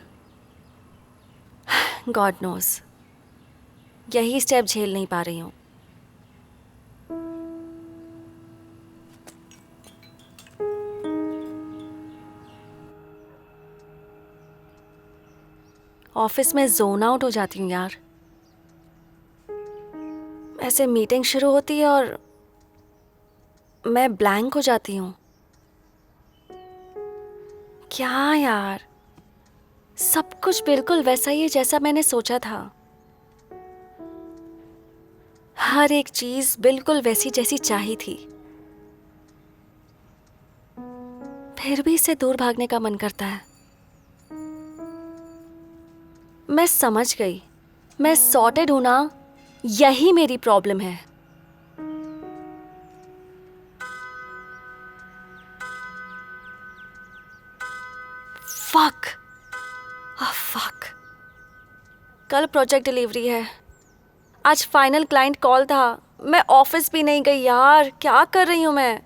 गॉड नोज, यही स्टेप झेल नहीं पा रही हूँ। ऑफिस में जोन आउट हो जाती हूँ यार। ऐसे मीटिंग शुरू होती है और मैं ब्लैंक हो जाती हूँ। क्या यार, सब कुछ बिल्कुल वैसा ही है जैसा मैंने सोचा था। हर एक चीज बिल्कुल वैसी जैसी चाहिए थी, फिर भी इससे दूर भागने का मन करता है। मैं समझ गई, मैं सॉर्टेड हूं ना, यही मेरी प्रॉब्लम है। Fuck, fuck. कल प्रोजेक्ट डिलीवरी है, आज फाइनल क्लाइंट कॉल था, मैं ऑफिस भी नहीं गई यार। क्या कर रही हूं मैं?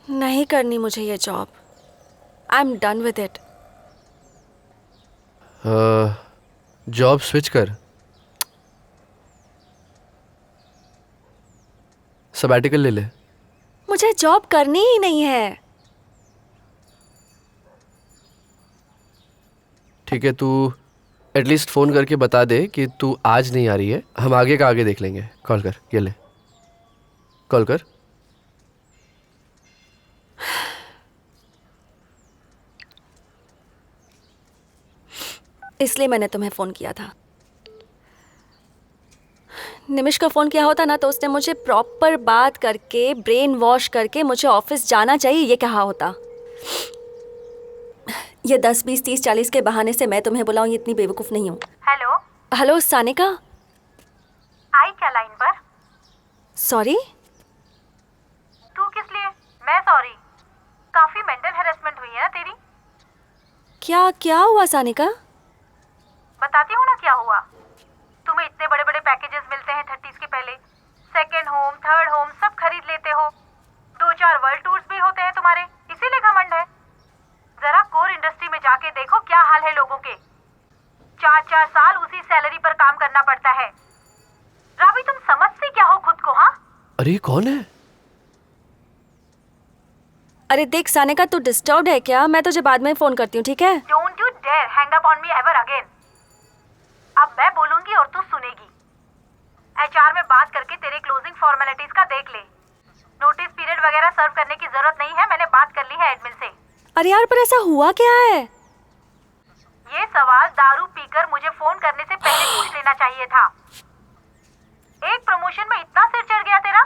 नहीं करनी मुझे ये job. I am done with it. Job switch कर, सबैटिकल ले ले। मुझे जॉब करनी ही नहीं है। ठीक है, तू एटलीस्ट फ़ोन करके बता दे कि तू आज नहीं आ रही है, हम आगे का आगे देख लेंगे। कॉल कर, ये ले, कॉल कर। इसलिए मैंने तुम्हें फोन किया था। निमिष का फ़ोन किया होता ना तो उसने मुझे प्रॉपर बात करके ब्रेन वॉश करके मुझे ऑफिस जाना चाहिए ये कहा होता। ये 10, 20, 30, 40 के बहाने से मैं तुम्हें बुलाऊं, ये इतनी बेवकूफ़ नहीं हूँ। Hello, hello Sanika. आई क्या लाइन पर? सॉरी। तू किस लिए? मैं सॉरी। काफी मेंटल हैरेसमेंट हुई है ना तेरी। क्या हुआ सानिका? बताती हूँ ना क्या हुआ। तुम्हें इतने बड़े बड़े पैकेजेस मिलते हैं 30s के पहले, सेकंड होम, थर्ड होम सब खरीद लेते हो, 2-4 वर्ल्ड टूर्स भी होते हैं तुम्हारे, इसीलिए घमंड है। जरा कोर इंडस्ट्री में जाके देखो क्या हाल है लोगों के। 4-4 साल उसी सैलरी पर काम करना पड़ता है। रावी तुम समझती क्या हो खुद को? हाँ, अरे ये कौन है? अरे देख सानिका, तू डिस्टर्ब्ड है क्या? मैं तुझे बाद में फ़ोन करती हूँ, ठीक है? Don't you dare hang up on me ever again. अब मैं बोलूंगी और तू सुनेगी। HR में बात करके तेरे क्लोजिंग फॉर्मेलिटीज का देख ले। नोटिस पीरियड वगैरह सर्व करने की जरूरत नहीं है, मैंने बात कर ली है एडमिन से। अरे यार पर ऐसा हुआ क्या है? ये सवाल दारू पीकर मुझे फोन करने से पहले पूछ लेना चाहिए था। एक प्रमोशन में इतना सिर चढ़ गया तेरा।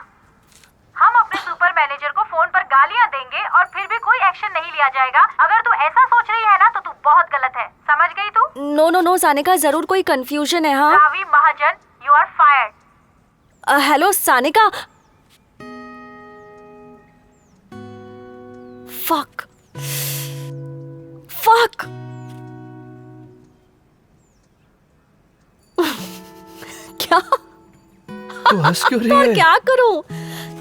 हम अपने सुपर मैनेजर को फोन पर गालियां देंगे और फिर भी कोई एक्शन नहीं लिया जाएगा। अगर तू ऐसा सोच रही है ना तो तू बहुत गलत है, समझ गई तू? नो सानिका, जरूर कोई कंफ्यूजन है। हाँ Ravi Mahajan, you are fired. Hello Sanika. Fuck क्या? तू हंस क्यों रही और है? क्या करूं?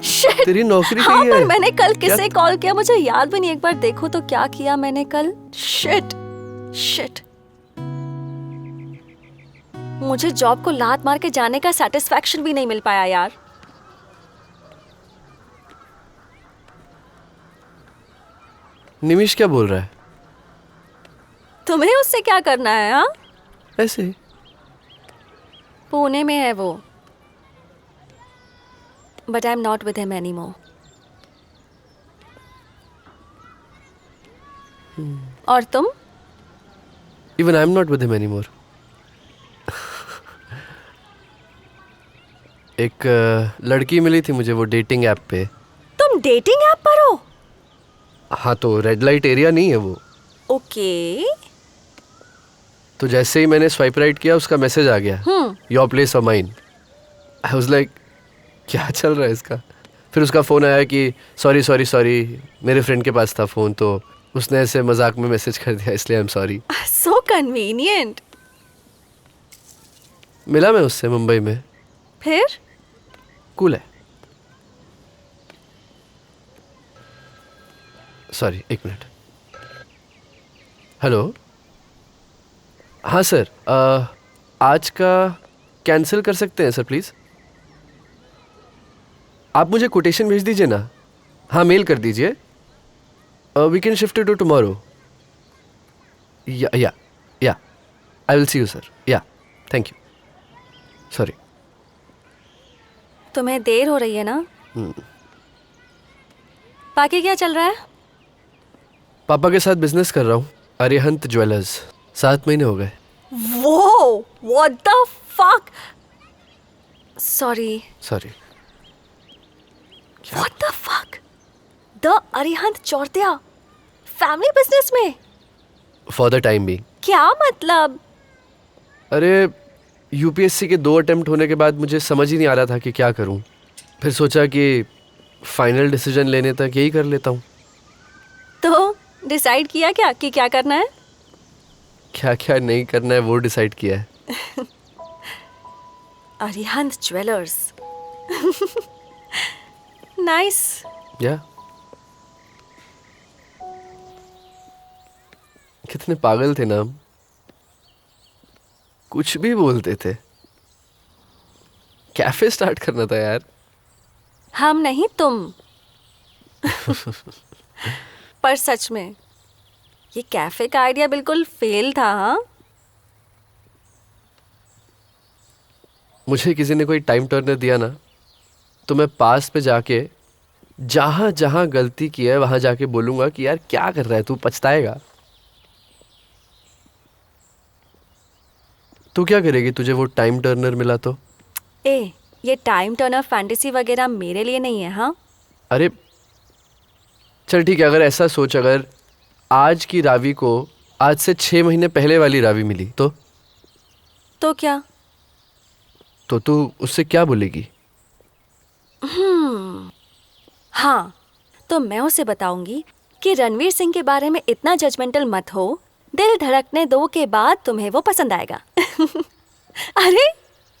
Shit! तेरी नौकरी हाँ, गई है। पर मैंने कल किसे क्या? कॉल किया मुझे याद भी नहीं। एक बार देखो तो क्या किया मैंने कल। शिट। मुझे जॉब को लात मार के जाने का सेटिस्फैक्शन भी नहीं मिल पाया यार। निमिष क्या बोल रहा है? तुम्हें उससे क्या करना है? हाँ, ऐसे ही। पुणे में है वो, but I am not with him any more. और तुम? Even I'm not with him anymore. एक लड़की मिली थी मुझे वो डेटिंग ऐप पे। तुम डेटिंग ऐप पर हो? हाँ, तो रेड लाइट एरिया नहीं है वो। ओके। तो जैसे ही मैंने स्वाइप राइट किया उसका मैसेज आ गया, योर प्लेस और माइन। आई वाज लाइक क्या चल रहा है इसका? फिर उसका फ़ोन आया कि सॉरी मेरे फ्रेंड के पास था फ़ोन, तो उसने ऐसे मजाक में मैसेज कर दिया, इसलिए I am sorry. So convenient. मिला मैं उससे मुंबई में। फिर? कूल है। सॉरी, एक मिनट। हेलो। हाँ सर, आज का कैंसिल कर सकते हैं सर प्लीज़? आप मुझे कोटेशन भेज दीजिए ना। हाँ, मेल कर दीजिए। We can shift to tomorrow. Yeah I will see you sir. Yeah thank you. Sorry. तुम्हें देर हो रही है ना? बाकी क्या चल रहा है? पापा के साथ बिजनेस कर रहा हूँ, अरिहंत ज्वेलर्स। 7 महीने हो गए। वो what the fuck? Sorry. What the fuck? The Arihant Chauratiya family business में? For the time being. क्या मतलब? अरे यूपीएससी के 2 अटेम्प्ट होने के बाद मुझे समझ ही नहीं आ रहा था कि क्या करूं। फिर सोचा कि फाइनल डिसीजन लेने तक यही कर लेता हूं। तो डिसाइड किया क्या कि क्या करना है? क्या क्या नहीं करना है वो डिसाइड किया है। अरिहंत ज्वेलर्स। नाइस। या कितने पागल थे ना हम, कुछ भी बोलते थे। कैफे स्टार्ट करना था यार। हम नहीं, तुम। पर सच में ये कैफे का आइडिया बिल्कुल फेल था। हाँ, मुझे किसी ने कोई टाइम टर्नर दिया ना तो मैं पास पे जाके जहां जहां गलती की है वहां जाके बोलूंगा कि यार क्या कर रहा है तू, पछताएगा। तू क्या करेगी तुझे वो टाइम टर्नर मिला तो? ए ये टाइम टर्नर फैंटेसी वगैरह मेरे लिए नहीं है। हाँ, अरे चल ठीक है, अगर ऐसा सोच, अगर आज की रावी को आज से 6 महीने पहले वाली रावी मिली तो क्या? तो तू उससे क्या बोलेगी? हाँ, तो मैं उसे बताऊंगी कि रणवीर सिंह के बारे में इतना जजमेंटल मत हो, दिल धड़कने दो के बाद तुम्हें वो पसंद आएगा। अरे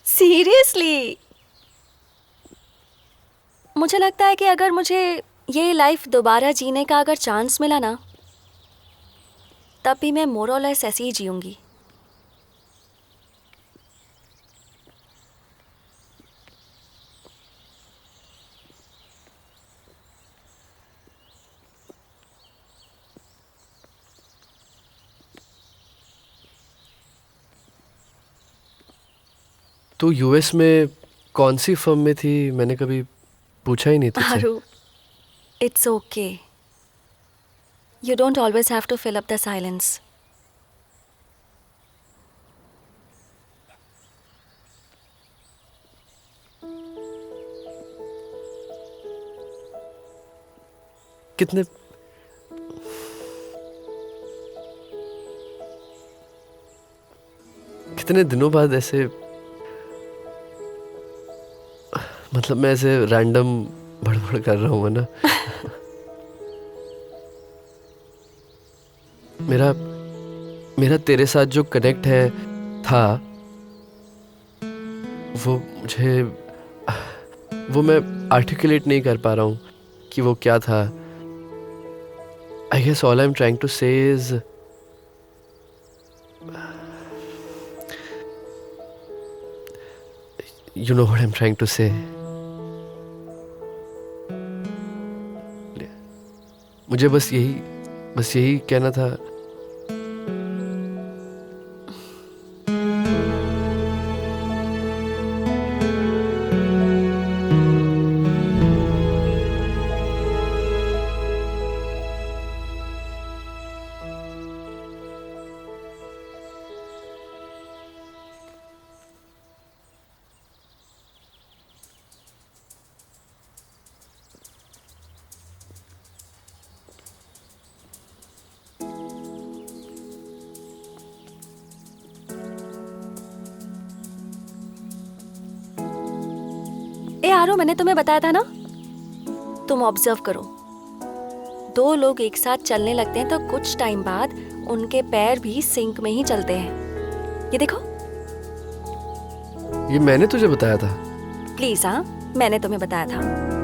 सीरियसली, मुझे लगता है कि अगर मुझे ये लाइफ दोबारा जीने का अगर चांस मिला ना, तब भी मैं मोर और लेस ऐसे ही जीऊंगी। तू यूएस में कौन सी फर्म में थी? मैंने कभी पूछा ही नहीं तुझसे। आरू, it's okay. You don't always have to fill up the silence. कितने कितने दिनों बाद ऐसे, मतलब मैं ऐसे रैंडम बड़बड़ कर रहा हूँ ना। मेरा तेरे साथ जो कनेक्ट है था, वो मैं आर्टिकुलेट नहीं कर पा रहा हूँ कि वो क्या था। I guess all I am trying to say is you know what I'm trying to say. मुझे बस यही कहना था। आरो, मैंने तुम्हें बताया था ना, तुम ऑब्जर्व करो, दो लोग एक साथ चलने लगते हैं तो कुछ टाइम बाद उनके पैर भी सिंक में ही चलते हैं। ये देखो। ये मैंने तुझे बताया था? प्लीज, हाँ, मैंने तुम्हें बताया था।